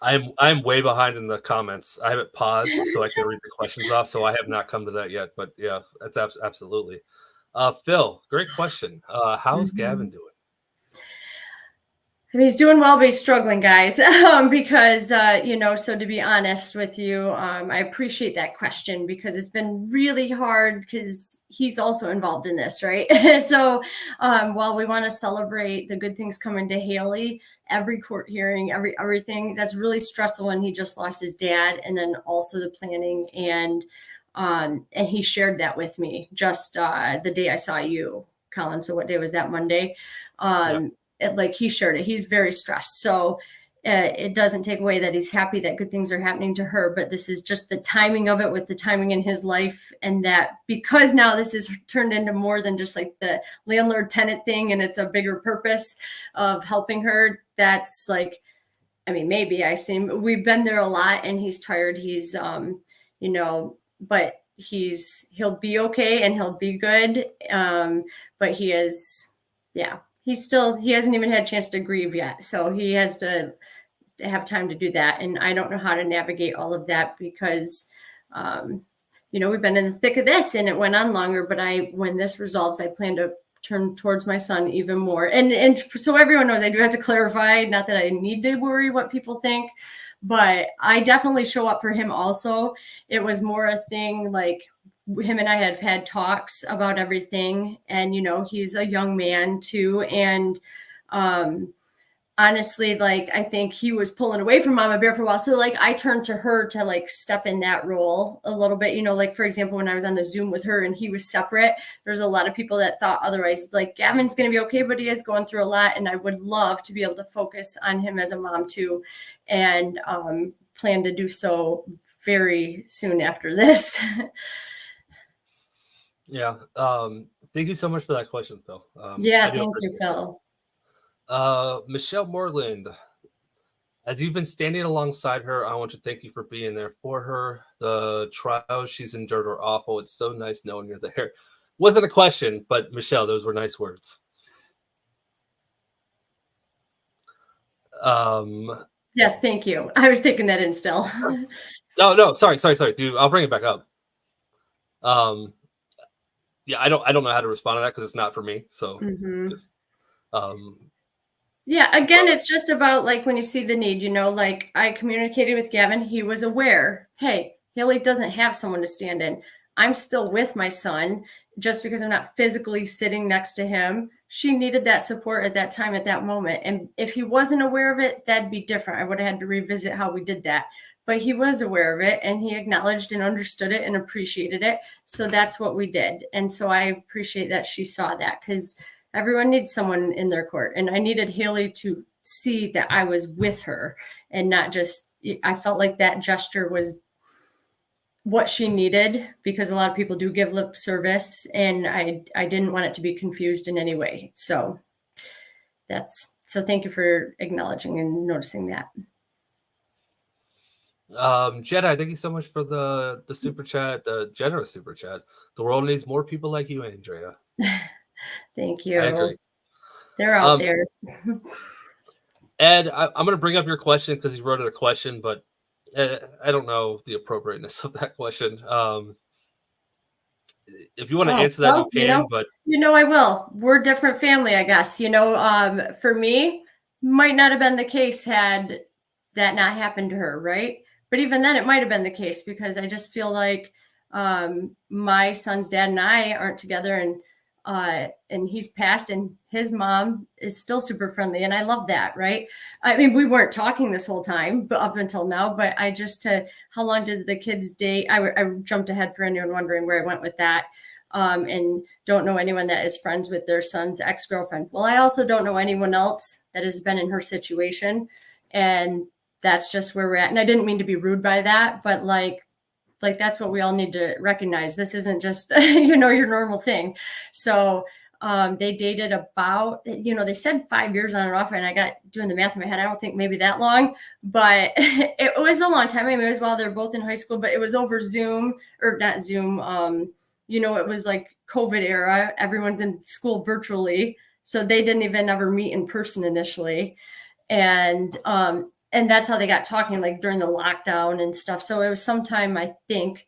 I'm way behind in the comments. I have it paused so I can read the questions off. So I have not come to that yet. But yeah, that's absolutely. Phil, great question. How's Gavin doing? He's doing well, but he's struggling, guys, because, so to be honest with you, I appreciate that question because it's been really hard because he's also involved in this, right? So while we want to celebrate the good things coming to Hailey, every court hearing, everything, that's really stressful when he just lost his dad, and then also the planning. And he shared that with me just the day I saw you, Colin. So what day was that? Monday? He shared it. He's very stressed. So it doesn't take away that he's happy that good things are happening to her, but this is just the timing of it with the timing in his life. And that because now this is turned into more than just like the landlord tenant thing, and it's a bigger purpose of helping her. That's like, maybe we've been there a lot, and he's tired. He's, but he'll be okay and he'll be good. But he is, he hasn't even had a chance to grieve yet. So he has to have time to do that. And I don't know how to navigate all of that because, we've been in the thick of this and it went on longer, but when this resolves, I plan to turn towards my son even more. And so everyone knows, I do have to clarify, not that I need to worry what people think, but I definitely show up for him also. It was more a thing like, him and I have had talks about everything, and he's a young man too, and honestly, like I think he was pulling away from Mama Bear for a while, so like I turned to her to like step in that role a little bit. Like for example, when I was on the Zoom with her and he was separate, there's a lot of people that thought otherwise, like Gavin's going to be okay, but he is going through a lot, and I would love to be able to focus on him as a mom too, and plan to do so very soon after this. Yeah. Thank you so much for that question, Phil. Thank you, Phil. Michelle Moreland, as you've been standing alongside her, I want to thank you for being there for her. The trials she's endured are awful. It's so nice knowing you're there. Wasn't a question, but Michelle, those were nice words. Yes, thank you. I was taking that in still. No, sorry, dude. I'll bring it back up. yeah, I don't know how to respond to that because it's not for me. So Mhm. just um, Yeah, again, but it's just about like when you see the need, like I communicated with Gavin, he was aware, hey, Hailey doesn't have someone to stand in. I'm still with my son just because I'm not physically sitting next to him. She needed that support at that time, at that moment. And if he wasn't aware of it, that'd be different. I would have had to revisit how we did that. But he was aware of it and he acknowledged and understood it and appreciated it. So that's what we did. And so I appreciate that she saw that because everyone needs someone in their court. And I needed Hailey to see that I was with her and not just, I felt like that gesture was what she needed because a lot of people do give lip service and I didn't want it to be confused in any way. So thank you for acknowledging and noticing that. Jedi, thank you so much for the super chat, the generous super chat. The world needs more people like you, Andrea. Thank you. I agree. They're out there. Ed, I'm going to bring up your question because you wrote it a question, but I don't know the appropriateness of that question. If you want to answer that, you can. But I will. We're a different family, I guess. For me, might not have been the case had that not happened to her, right? But even then, it might have been the case because I just feel like my son's dad and I aren't together, and he's passed, and his mom is still super friendly, and I love that, right? I mean, we weren't talking this whole time, but up until now. But how long did the kids date? I jumped ahead for anyone wondering where I went with that. And don't know anyone that is friends with their son's ex-girlfriend. Well, I also don't know anyone else that has been in her situation, and that's just where we're at. And I didn't mean to be rude by that, but like that's what we all need to recognize. This isn't just your normal thing. So they dated about, they said 5 years on and off, and I got doing the math in my head. I don't think maybe that long, but it was a long time. I mean, it was while they're both in high school, but it was over Zoom, or not Zoom. It was like COVID era. Everyone's in school virtually, so they didn't even ever meet in person initially, and that's how they got talking, like during the lockdown and stuff. So it was sometime, I think,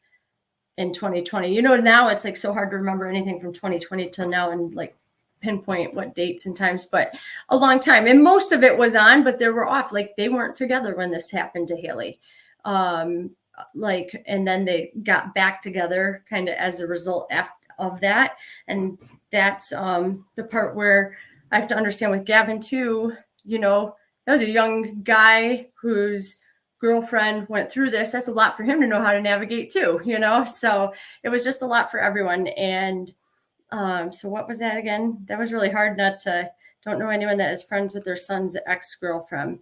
in 2020. Now it's like so hard to remember anything from 2020 till now and like pinpoint what dates and times, but a long time. And most of it was on, but they were off. Like they weren't together when this happened to Hailey. And then they got back together kind of as a result of that. And that's the part where I have to understand with Gavin too, that was a young guy whose girlfriend went through this. That's a lot for him to know how to navigate too, so it was just a lot for everyone. And so what was that again? That was really hard. Don't know anyone that is friends with their son's ex-girlfriend.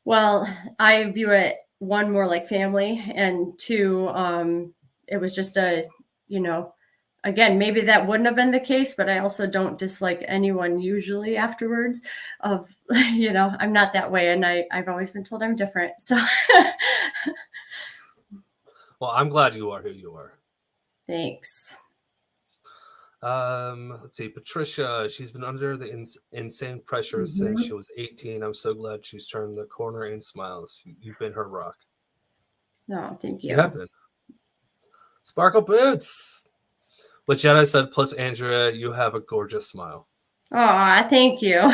Well, I view it one, more like family, and two, it was just again, maybe that wouldn't have been the case, but I also don't dislike anyone usually afterwards I'm not that way. And I've always been told I'm different. So, well, I'm glad you are who you are. Thanks. Let's see. Patricia, she's been under the insane pressure since she was 18. I'm so glad she's turned the corner and smiles. You've been her rock. No, thank you. You have been. Sparkle Boots. But Jenna said, plus Andrea, you have a gorgeous smile. Oh, thank you.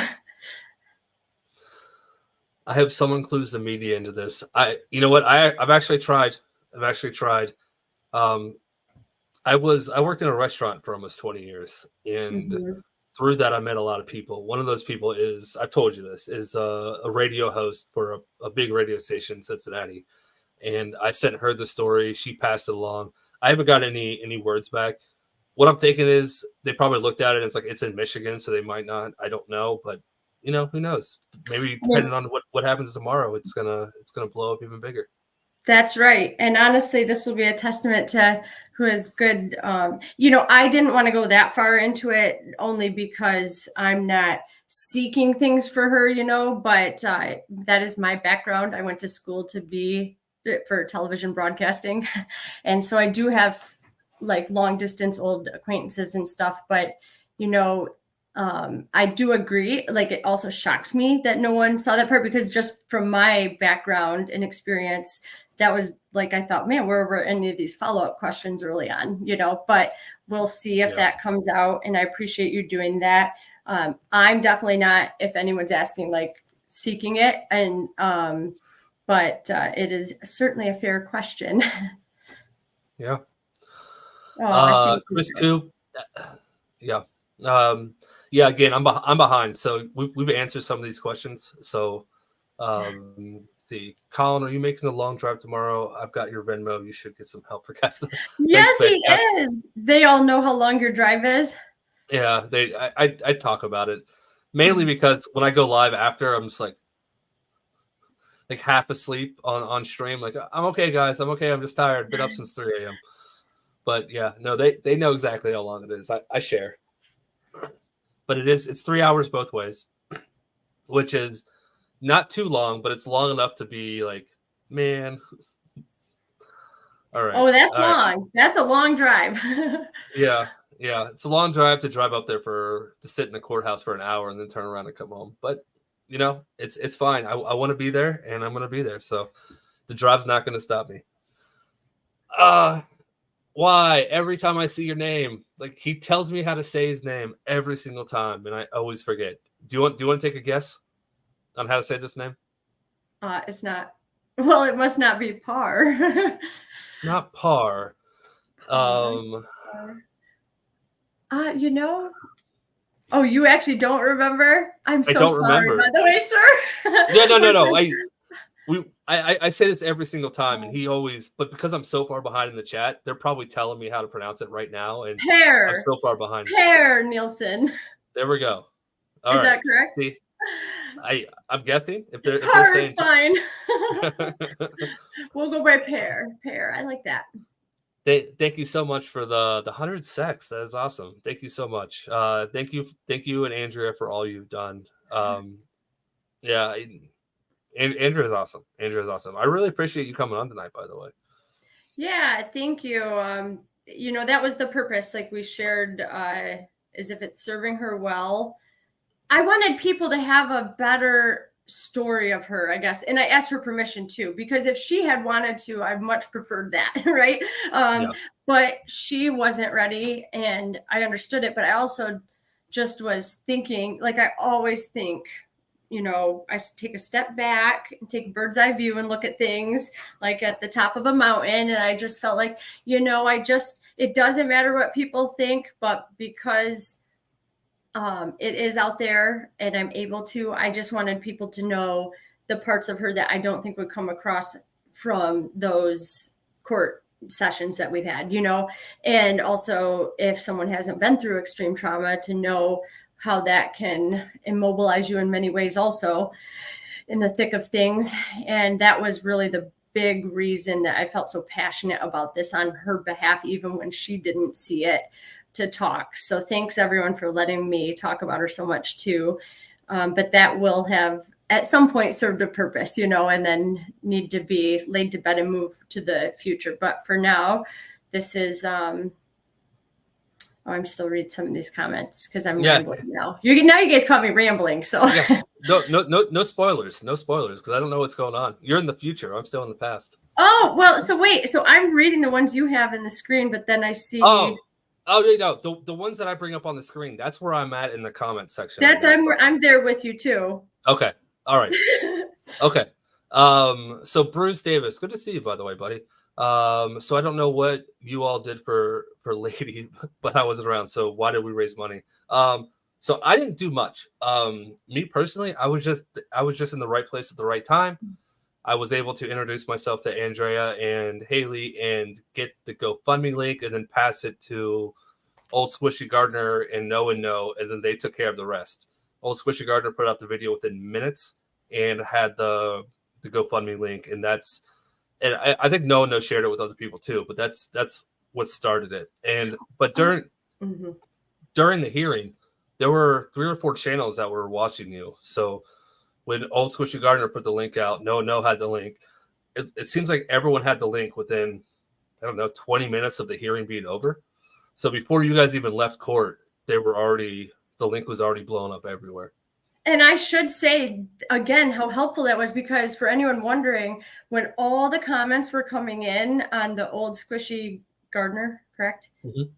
I hope someone clues the media into this. You know what? I've actually tried. I worked in a restaurant for almost 20 years, and through that, I met a lot of people. One of those people is, I've told you this, is a radio host for a big radio station in Cincinnati. And I sent her the story. She passed it along. I haven't got any words back. What I'm thinking is they probably looked at it and it's like, it's in Michigan, so they might not. I don't know, but who knows? Maybe depending on what happens tomorrow, it's gonna blow up even bigger. That's right. And honestly, this will be a testament to who is good. I didn't want to go that far into it only because I'm not seeking things for her, but that is my background. I went to school for television broadcasting. And so I do have like long distance old acquaintances and stuff, but I do agree. Like, it also shocks me that no one saw that part, because just from my background and experience, that was like, I thought, man, where were any of these follow-up questions early on, but we'll see if that comes out. And I appreciate you doing that. I'm definitely not, if anyone's asking, like, seeking it. And, but it is certainly a fair question. Yeah. Chris Coop. Yeah. Yeah, again, I'm behind. So we've answered some of these questions. So let's see. Colin, are you making a long drive tomorrow? I've got your Venmo. You should get some help for gas. Yes, he is. They all know how long your drive is. Yeah, I talk about it mainly because when I go live after, I'm just like half asleep on stream. Like, I'm okay, guys. I'm okay. I'm just tired. Been up since 3 a.m. But yeah, no, they know exactly how long it is. I share. But it's 3 hours both ways, which is not too long, but it's long enough to be like, man. All right. Oh, that's long. Right. That's a long drive. Yeah. It's a long drive to drive up there to sit in the courthouse for an hour and then turn around and come home. But it's fine. I want to be there, and I'm going to be there. So the drive's not going to stop me. Why? Every time I see your name, like, he tells me how to say his name every single time, and I always forget. Do you want to take a guess on how to say this name? It's not. Well, it must not be Par. It's not Par. Oh, you actually don't remember? I'm so sorry, remember. By the way, sir. Yeah, no. I say this every single time, and he always, but because I'm so far behind in the chat, they're probably telling me how to pronounce it right now, and I'm so far behind. Per Nielsen. There we go. All right. That correct? See, I'm guessing if they're saying fine. We'll go by Per. I like that. Thank you so much for the 100 sex. That is awesome. Thank you so much. Thank you, and Andrea, for all you've done. Yeah. Andrea's awesome. I really appreciate you coming on tonight, by the way. Yeah, thank you. That was the purpose, like we shared, is if it's serving her well. I wanted people to have a better story of her, I guess. And I asked her permission too, because if she had wanted to, I much preferred that, right? But she wasn't ready, and I understood it. But I also just was thinking, like I always think, I take a step back and take a bird's eye view and look at things like at the top of a mountain. And I just felt like, it doesn't matter what people think, but because it is out there and I'm able to, I just wanted people to know the parts of her that I don't think would come across from those court sessions that we've had, and also if someone hasn't been through extreme trauma, to know how that can immobilize you in many ways also in the thick of things. And that was really the big reason that I felt so passionate about this on her behalf, even when she didn't see it, to talk. So thanks everyone for letting me talk about her so much too. But that will have at some point served a purpose, and then need to be laid to bed and move to the future. But for now, this is, I'm still reading some of these comments because I'm rambling now. You guys caught me rambling, so no spoilers, because I don't know what's going on. You're in the future. I'm still in the past. Oh well, so wait, so I'm reading the ones you have in the screen, but then I see. Oh, the ones that I bring up on the screen. That's where I'm at in the comment section. I'm there with you too. Okay, all right, okay. So Bruce Davis, good to see you, by the way, buddy. So I don't know what you all did for Lady, but I wasn't around. So why did we raise money? So I didn't do much. Me personally, I was just in the right place at the right time. I was able to introduce myself to Andrea and Hailey and get the GoFundMe link and then pass it to Old Squishy Gardner and No, and then they took care of the rest. Old Squishy Gardner put out the video within minutes and had the GoFundMe link, and I think No shared it with other people too, but that's what started it. But during the hearing, there were 3 or 4 channels that were watching you. So when Old Squishy Gardner put the link out, No had the link. It seems like everyone had the link within, 20 minutes of the hearing being over. So before you guys even left court, the the link was already blown up everywhere. And I should say again how helpful that was, because for anyone wondering, when all the comments were coming in on the old squishy gardener, correct? Mhm.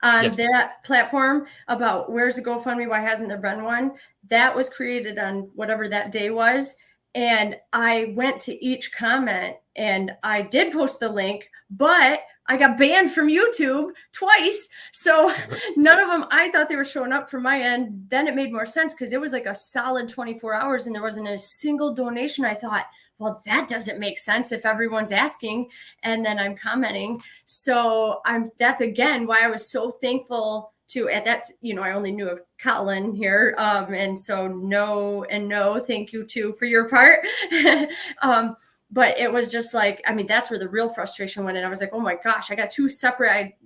On Yes. that platform about where's the GoFundMe, why hasn't there been one? That was created on whatever that day was. And I went to each comment and I did post the link, but I got banned from YouTube twice. So none of them, I thought they were showing up from my end. Then it made more sense because it was like a solid 24 hours and there wasn't a single donation. I thought, well, that doesn't make sense if everyone's asking and then I'm commenting. So that's again why I was so thankful to, at that, I only knew of Colin here. And so no, thank you too for your part. But it was just like, that's where the real frustration went. And I was like, oh my gosh, I got two separate, I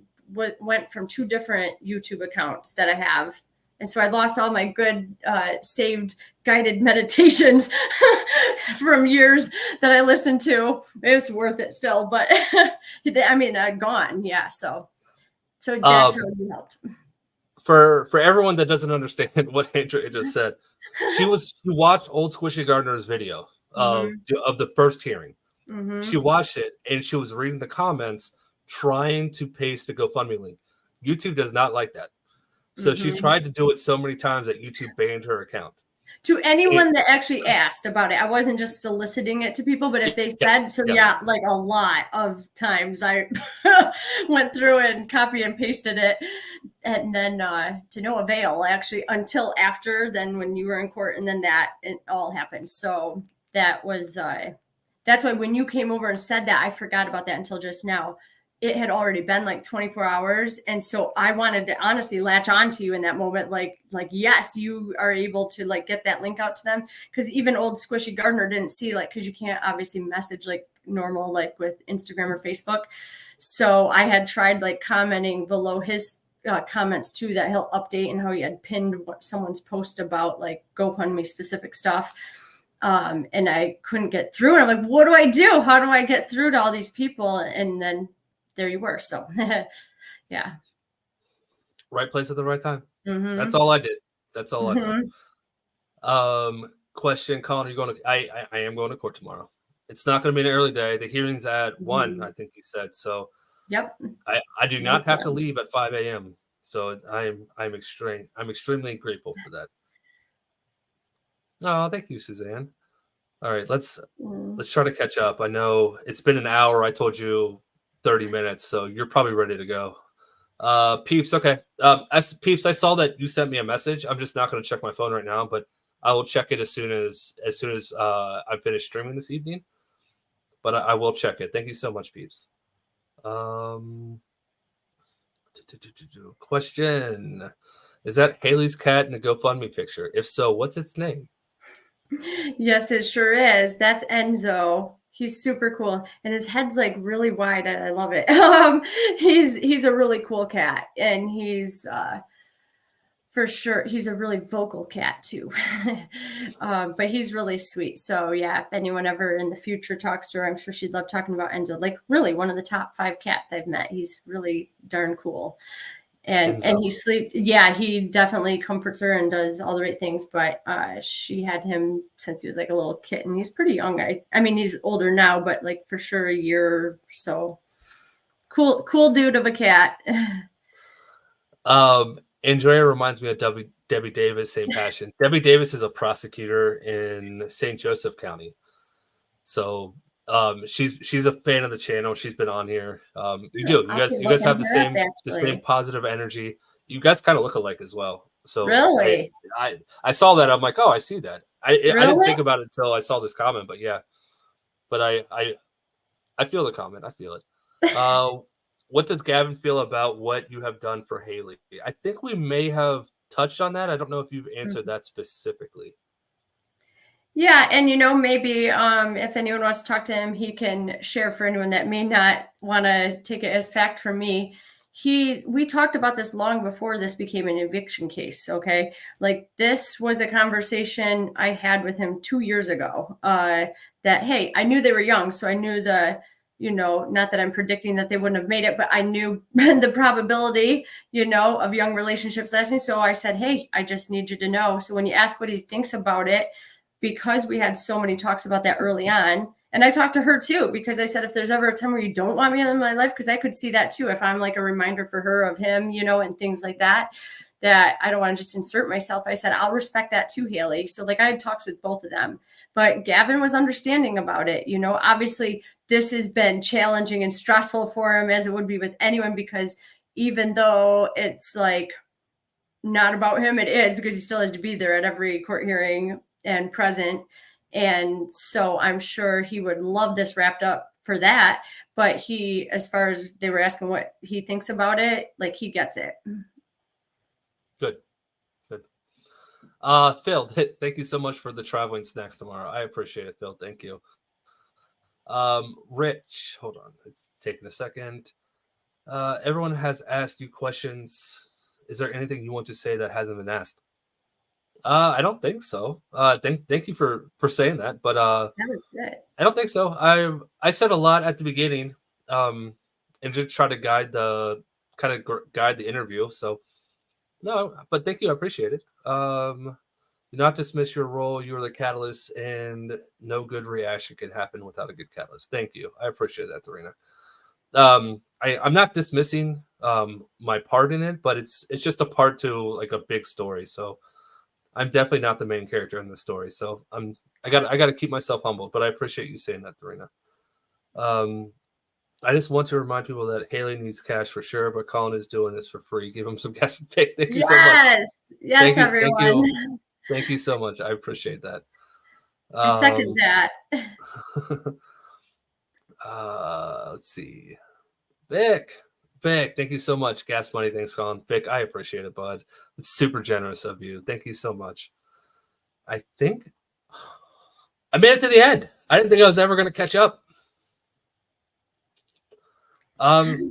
went from two different YouTube accounts that I have. And so I lost all my good saved guided meditations from years that I listened to. It was worth it still, but gone. Yeah. So that's how you helped. For everyone that doesn't understand what Andrea just said, she watched Old Squishy Gardener's video of the first hearing. Mm-hmm. She watched it and she was reading the comments, trying to paste the GoFundMe link. YouTube does not like that. So she tried to do it so many times that YouTube banned her account. To anyone that actually asked about it, I wasn't just soliciting it to people, but if they said, like a lot of times I went through it and copy and pasted it, and then to no avail, actually, until after then when you were in court, and then it all happened. So that was, that's why when you came over and said that, I forgot about that until just now. It had already been like 24 hours. And so I wanted to honestly latch on to you in that moment. Like, yes, you are able to like get that link out to them. Cause even Old Squishy Gardener didn't see, like, cause you can't obviously message like normal, like with Instagram or Facebook. So I had tried like commenting below his comments too, that he'll update, and how he had pinned someone's post about like GoFundMe specific stuff. And I couldn't get through. And I'm like, what do I do? How do I get through to all these people? And then there you were. So yeah. Right place at the right time. Mm-hmm. That's all I did. Question, Colin, are you going to, I am going to court tomorrow. It's not going to be an early day. The hearing's at 1, I think you said. So yep. I do not have to leave at 5 a.m. So I'm extremely grateful for that. Oh, thank you, Suzanne. All right, let's try to catch up. I know it's been an hour. I told you 30 minutes, so you're probably ready to go. Peeps, okay. Peeps, I saw that you sent me a message. I'm just not going to check my phone right now, but I will check it as soon as I finish streaming this evening. But I will check it. Thank you so much, Peeps. Question: is that Hailey's cat in the GoFundMe picture? If so, what's its name? Yes, it sure is. That's Enzo. He's super cool, and his head's like really wide, and I love it. He's a really cool cat, and he's for sure he's a really vocal cat too. But he's really sweet. So yeah, if anyone ever in the future talks to her, I'm sure she'd love talking about Enzo. Like really one of the top 5 cats I've met. He's really darn cool. And he sleeps. Yeah, he definitely comforts her and does all the right things. But she had him since he was like a little kitten. He's pretty young. I mean, he's older now, but like for sure a year or so. Cool dude of a cat. Andrea reminds me of Debbie Davis, same passion. Debbie Davis is a prosecutor in St. Joseph County. So she's a fan of the channel. She's been on here. You guys have the same positive energy. You guys kind of look alike as well. So really, I saw that. I'm like, oh, I see that. I didn't think about it until I saw this comment, but yeah. But I feel the comment. I feel it. What does Gavin feel about what you have done for Hailey? I think we may have touched on that. I don't know if you've answered that specifically. Yeah, and maybe if anyone wants to talk to him, he can share for anyone that may not want to take it as fact from me. We talked about this long before this became an eviction case. Okay, like this was a conversation I had with him 2 years ago. That hey, I knew they were young, so I knew not that I'm predicting that they wouldn't have made it, but I knew the probability, of young relationships lasting. So I said, hey, I just need you to know. So when you ask what he thinks about it, because we had so many talks about that early on, and I talked to her too, because I said, if there's ever a time where you don't want me in my life, because I could see that too, if I'm like a reminder for her of him, and things like that I don't want to just insert myself. I said, I'll respect that too, Hailey. So like I had talks with both of them, but Gavin was understanding about it. Obviously this has been challenging and stressful for him, as it would be with anyone, because even though it's like not about him, it is, because he still has to be there at every court hearing and present. And so I'm sure he would love this wrapped up for that. But he, as far as they were asking what he thinks about it, like he gets it. Good. Phil, thank you so much for the traveling snacks tomorrow. I appreciate it, Phil. Thank you. Rich, hold on. It's taking a second. Everyone has asked you questions. Is there anything you want to say that hasn't been asked? I don't think so. Thank you for saying that, but That was good. I don't think so. I said a lot at the beginning, and just try to guide the interview. So no, but thank you. I appreciate it. Do not dismiss your role. You are the catalyst, and no good reaction can happen without a good catalyst. Thank you. I appreciate that, Dorina. I'm not dismissing my part in it, but it's just a part to like a big story. So I'm definitely not the main character in the story. So I got to keep myself humble, but I appreciate you saying that, Dorina. I just want to remind people that Hailey needs cash for sure, but Colin is doing this for free. Give him some cash. Thank you so much. Yes, everyone. Thank you so much. I appreciate that. I second that. Let's see. Vic, thank you so much. Gas money. Thanks, Colin. Vic, I appreciate it, bud. It's super generous of you. Thank you so much. I think I made it to the end. I didn't think I was ever going to catch up.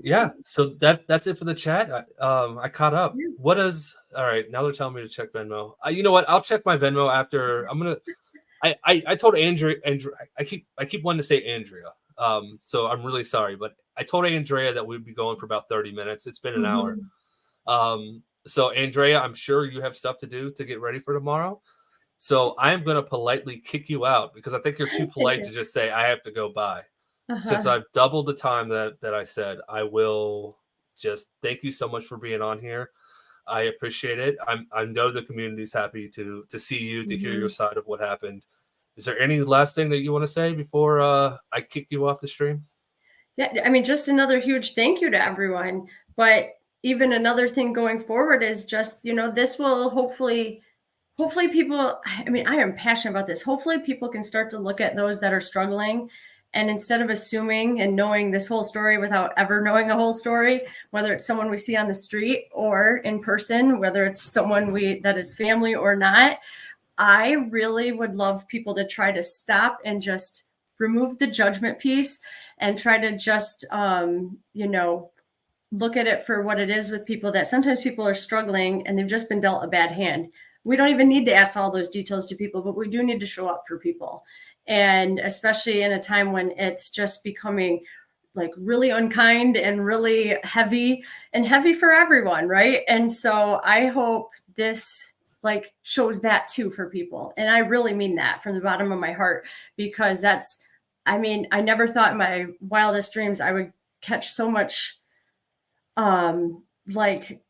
Yeah, so that's it for the chat. I caught up. All right, now they're telling me to check Venmo. You know what? I'll check my Venmo after. I told Andrea, I keep wanting to say Andrea. So I'm really sorry, but I told Andrea that we'd be going for about 30 minutes. It's been an hour. So Andrea, I'm sure you have stuff to do to get ready for tomorrow. So I'm going to politely kick you out because I think you're too polite to just say I have to go by. Since I've doubled the time that I said, I will just thank you so much for being on here. I appreciate it. I know the community's happy to see you, to hear your side of what happened. Is there any last thing that you want to say before I kick you off the stream? Yeah, I mean, just another huge thank you to everyone. But even another thing going forward is just, this will hopefully people, I mean, I am passionate about this. Hopefully people can start to look at those that are struggling. And instead of assuming and knowing this whole story without ever knowing the whole story, whether it's someone we see on the street or in person, whether it's someone that is family or not, I really would love people to try to stop and just remove the judgment piece and try to just, look at it for what it is with people, that sometimes people are struggling and they've just been dealt a bad hand. We don't even need to ask all those details to people, but we do need to show up for people. And especially in a time when it's just becoming like really unkind and really heavy for everyone, right? And so I hope this like shows that too for people. And I really mean that from the bottom of my heart, because I never thought in my wildest dreams I would catch so much like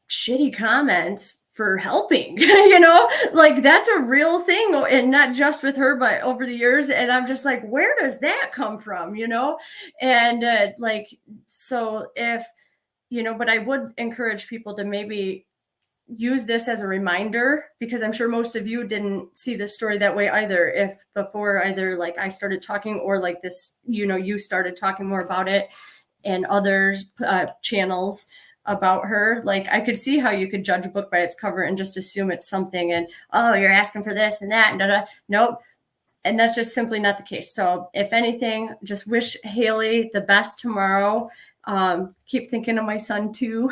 shitty comments for helping, like that's a real thing, and not just with her, but over the years. And I'm just like, where does that come from? And so if, but I would encourage people to maybe use this as a reminder, because I'm sure most of you didn't see this story that way either. If before either like I started talking or like this, you started talking more about it and others channels about her, like I could see how you could judge a book by its cover and just assume it's something and, oh, you're asking for this and that and da-da. Nope. And that's just simply not the case. So if anything, just wish Hailey the best tomorrow. Keep thinking of my son too,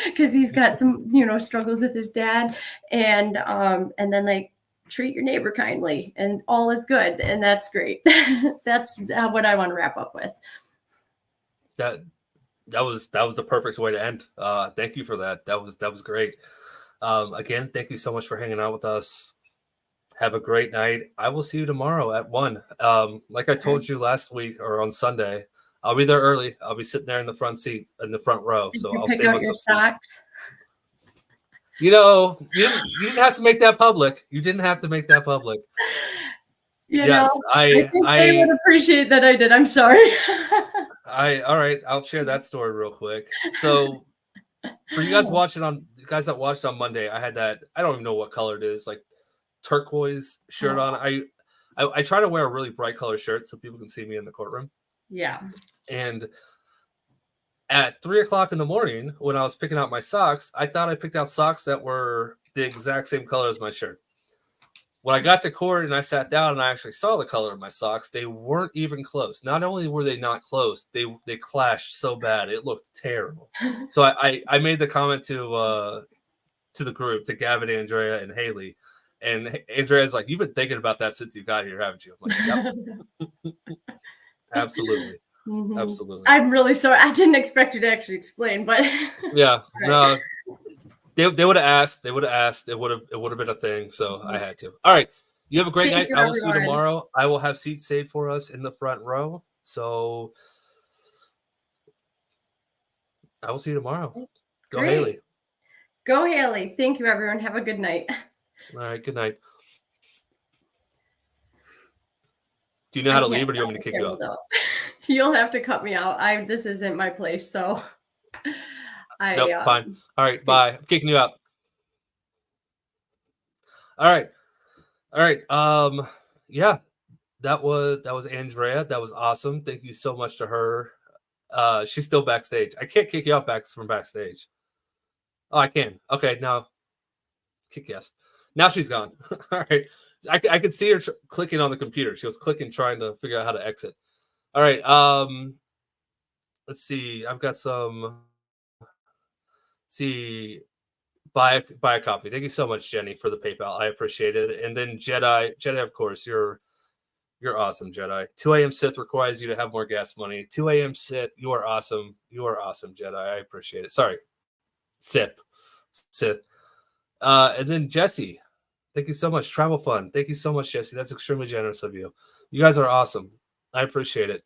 because he's got some, struggles with his dad, and then like treat your neighbor kindly and all is good. And that's great. That's what I want to wrap up with. that was the perfect way to end. Thank you for that. That was great. Again, thank you so much for hanging out with us. Have a great night. I will see you tomorrow at 1. Like I told you last week or on Sunday, I'll be there early. I'll be sitting there in the front seat, in the front row. Did So you I'll pick save out us your some seats. socks? You know, you didn't have to make that public. You didn't have to make that public. You Yes, know, I think they would appreciate that I did. I'm sorry. all right. I'll share that story real quick. So for you guys that watched on Monday, I had that. I don't even know what color it is, like turquoise shirt on. I try to wear a really bright color shirt so people can see me in the courtroom. Yeah. And at 3:00 in the morning, when I was picking out my socks, I thought I picked out socks that were the exact same color as my shirt. When I got to court and I sat down and I actually saw the color of my socks, they weren't even close. Not only were they not close, they clashed so bad. It looked terrible. So I made the comment to the group, to Gavin, Andrea, and Hailey. And Andrea's like, "You've been thinking about that since you got here, haven't you?" I'm like, "Yep." Absolutely. Mhm. Absolutely. I'm really sorry. I didn't expect you to actually explain, but Yeah. Right. No. They would have asked. They would have asked. It would have been a thing. So I had to. All right. You have a great Thank night. you, I will see you everyone. tomorrow. I will have seats saved for us in the front row. So I will see you tomorrow. Go Great. Hailey. Go Hailey. Thank you, everyone. Have a good night. All right. Good night. Do you know how to leave, or do you want me to kick you out? You'll have to cut me out. This isn't my place, so Nope, fine. All right, bye. I'm kicking you out. All right. Yeah, that was Andrea. That was awesome. Thank you so much to her. She's still backstage. I can't kick you out from backstage. Oh, I can. Okay, now kick yes. Now she's gone. All right. I could see her clicking on the computer. She was clicking, trying to figure out how to exit. All right. Let's see. I've got some. See, buy a copy. Thank you so much, Jenny, for the PayPal. I appreciate it. And then Jedi, of course, you're awesome, Jedi. 2 a.m. Sith requires you to have more gas money. 2 a.m. Sith, you are awesome. You are awesome, Jedi. I appreciate it. Sorry, Sith. And then Jesse, thank you so much. Travel Fun. Thank you so much, Jesse. That's extremely generous of you. You guys are awesome. I appreciate it.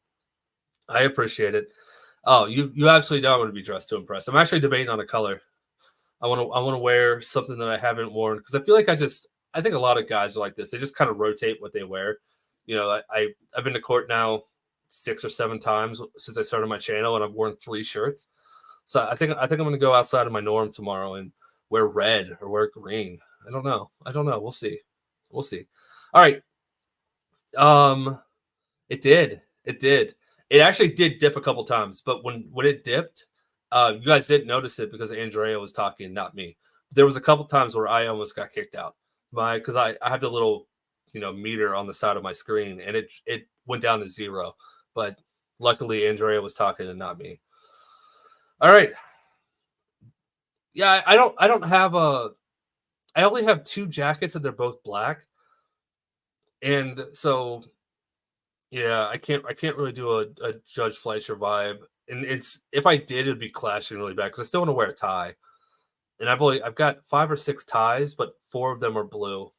Oh, you absolutely don't want to be dressed to impress. I'm actually debating on a color. I want to wear something that I haven't worn because I feel like I think a lot of guys are like this. They just kind of rotate what they wear. You know, I've been to court now 6 or 7 times since I started my channel, and I've worn 3 shirts. So I think I'm going to go outside of my norm tomorrow and wear red or wear green. I don't know. We'll see. All right. It did. It actually did dip a couple times, but when it dipped, you guys didn't notice it because Andrea was talking, not me. There was a couple times where I almost got kicked out because I have the little, meter on the side of my screen, and it went down to 0. But luckily, Andrea was talking and not me. All right. Yeah, I don't have I only have 2 jackets, and they're both black, and so. Yeah, I can't really do a Judge Fleischer vibe, and if I did, it'd be clashing really bad because I still want to wear a tie, and I've got 5 or 6 ties, but 4 of them are blue,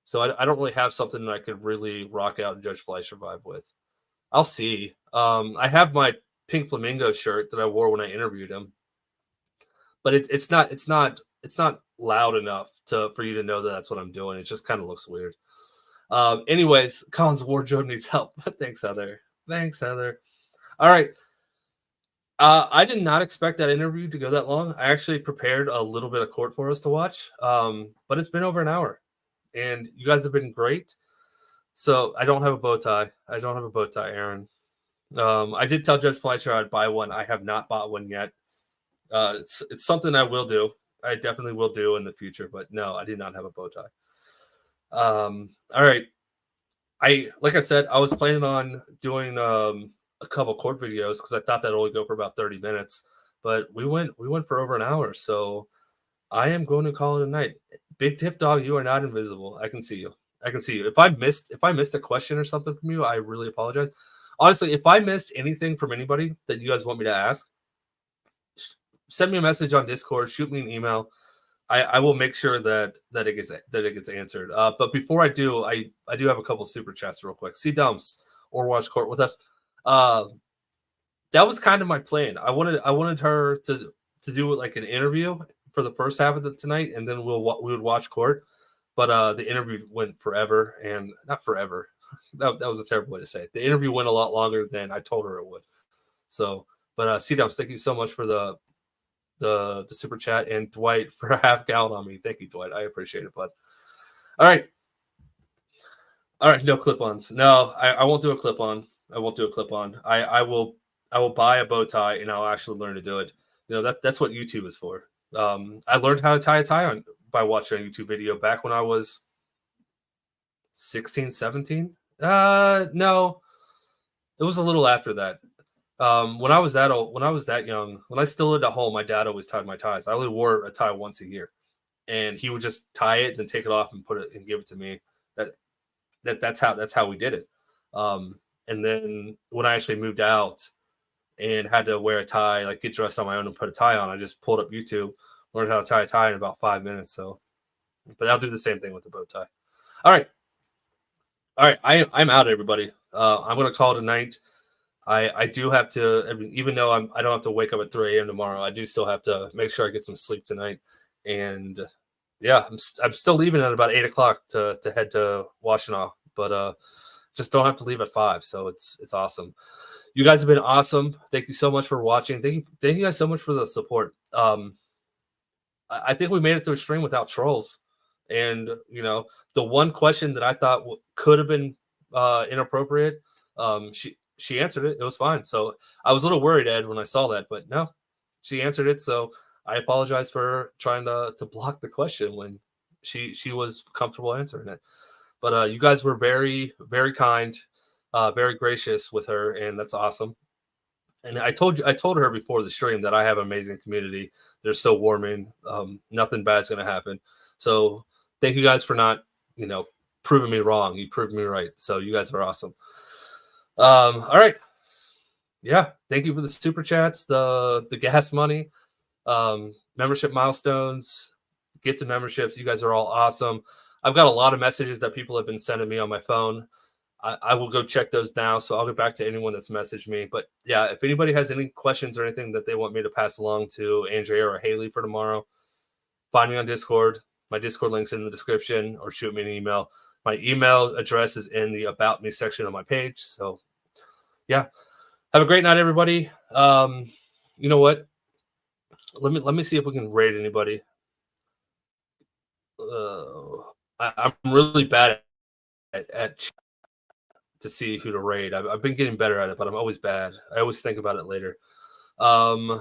so I don't really have something that I could really rock out a Judge Fleischer vibe with. I'll see. I have my pink flamingo shirt that I wore when I interviewed him, but it's not loud enough for you to know that that's what I'm doing. It just kind of looks weird. Anyways, Colin's wardrobe needs help. Thanks, Heather. All right. I did not expect that interview to go that long. I actually prepared a little bit of court for us to watch. But it's been over an hour, and you guys have been great. So I don't have a bow tie. Aaron. I did tell Judge Fleischer I'd buy one. I have not bought one yet. It's something I will do. I definitely will do in the future, but no, I did not have a bow tie. All right. Like I said, I was planning on doing a couple court videos because I thought that'd only go for about 30 minutes, but we went for over an hour. So I am going to call it a night. Big Tip Dog, you are not invisible. I can see you. If I missed a question or something from you, I really apologize. honestly, if I missed anything from anybody that you guys want me to ask, send me a message on Discord, shoot me an email. I will make sure that it gets answered. But before I do, I do have a couple super chats real quick. C Dumps or Watch Court with us. That was kind of my plan. I wanted her to do like an interview for the first half of tonight, and then we would watch court. But the interview went forever, and not forever. That was a terrible way to say it. The interview went a lot longer than I told her it would. So, but C Dumps, thank you so much for the super chat, and Dwight for a half gallon on me. Thank you, Dwight. I appreciate it, bud. All right. No clip-ons. No, I won't do a clip-on. I won't do a clip-on. I will buy a bow tie, and I'll actually learn to do it. You know, that's what YouTube is for. I learned how to tie a tie by watching a YouTube video back when I was 16, 17. No, it was a little after that. When I was that young, when I still lived at home, my dad always tied my ties. I only wore a tie once a year, and he would just tie it, then take it off and put it and give it to me. That's how we did it. And then when I actually moved out and had to wear a tie, like get dressed on my own and put a tie on, I just pulled up YouTube, learned how to tie a tie in about 5 minutes. So, but I'll do the same thing with the bow tie. All right. I'm out, everybody. I'm gonna call it a night. I do have to, I mean, even though I don't have to wake up at 3 a.m. tomorrow, I do still have to make sure I get some sleep tonight. And yeah, I'm still leaving at about 8 o'clock to head to Washtenaw, but just don't have to leave at 5. So it's awesome. You guys have been awesome. Thank you so much for watching. Thank you guys so much for the support. I think we made it through a stream without trolls. And, you know, the one question that I thought could have been inappropriate, she answered it. It was fine. So I was a little worried, Ed, when I saw that, but no, she answered it. So I apologize for trying to block the question when she was comfortable answering it. But you guys were very, very kind, very gracious with her, and that's awesome. And I told her before the stream that I have an amazing community. They're so warming. Nothing bad is going to happen. So thank you guys for not, proving me wrong. You proved me right. So you guys are awesome. All right. Yeah. Thank you for the super chats, the gas money, membership milestones, gifted memberships. You guys are all awesome. I've got a lot of messages that people have been sending me on my phone. I will go check those now. So I'll get back to anyone that's messaged me. But yeah, if anybody has any questions or anything that they want me to pass along to Andrea or Hailey for tomorrow, find me on Discord. My Discord link's in the description, or shoot me an email. My email address is in the About Me section of my page. So yeah, have a great night, everybody. You know what? Let me see if we can rate anybody. I'm really bad at to see who to raid. I've been getting better at it, but I'm always bad. I always think about it later. All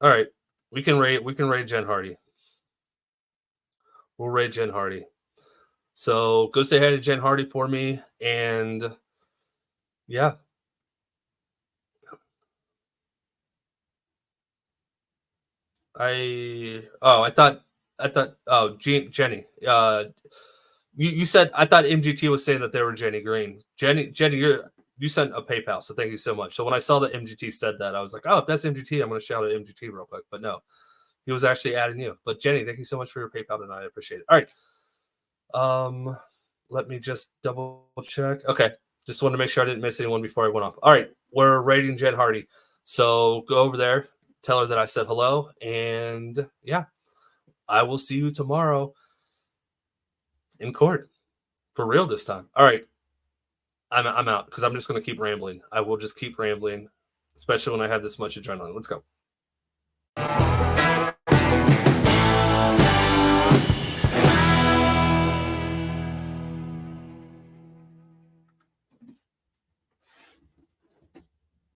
right, we can raid Jen Hardy. We'll raid Jen Hardy. So go say hi to Jen Hardy for me, and yeah. I thought Jenny. You said, I thought MGT was saying that they were Jenny Green. Jenny, you sent a PayPal, so thank you so much. So when I saw that MGT said that, I was like, oh, if that's MGT, I'm going to shout at MGT real quick. But no, he was actually adding you. But Jenny, thank you so much for your PayPal tonight. I appreciate it. All right. Let me just double check. Okay. Just wanted to make sure I didn't miss anyone before I went off. All right. We're rating Jen Hardy. So go over there, tell her that I said hello. And yeah, I will see you tomorrow in court. For real this time. All right. I'm out because I'm just going to keep rambling. I will just keep rambling, especially when I have this much adrenaline. Let's go.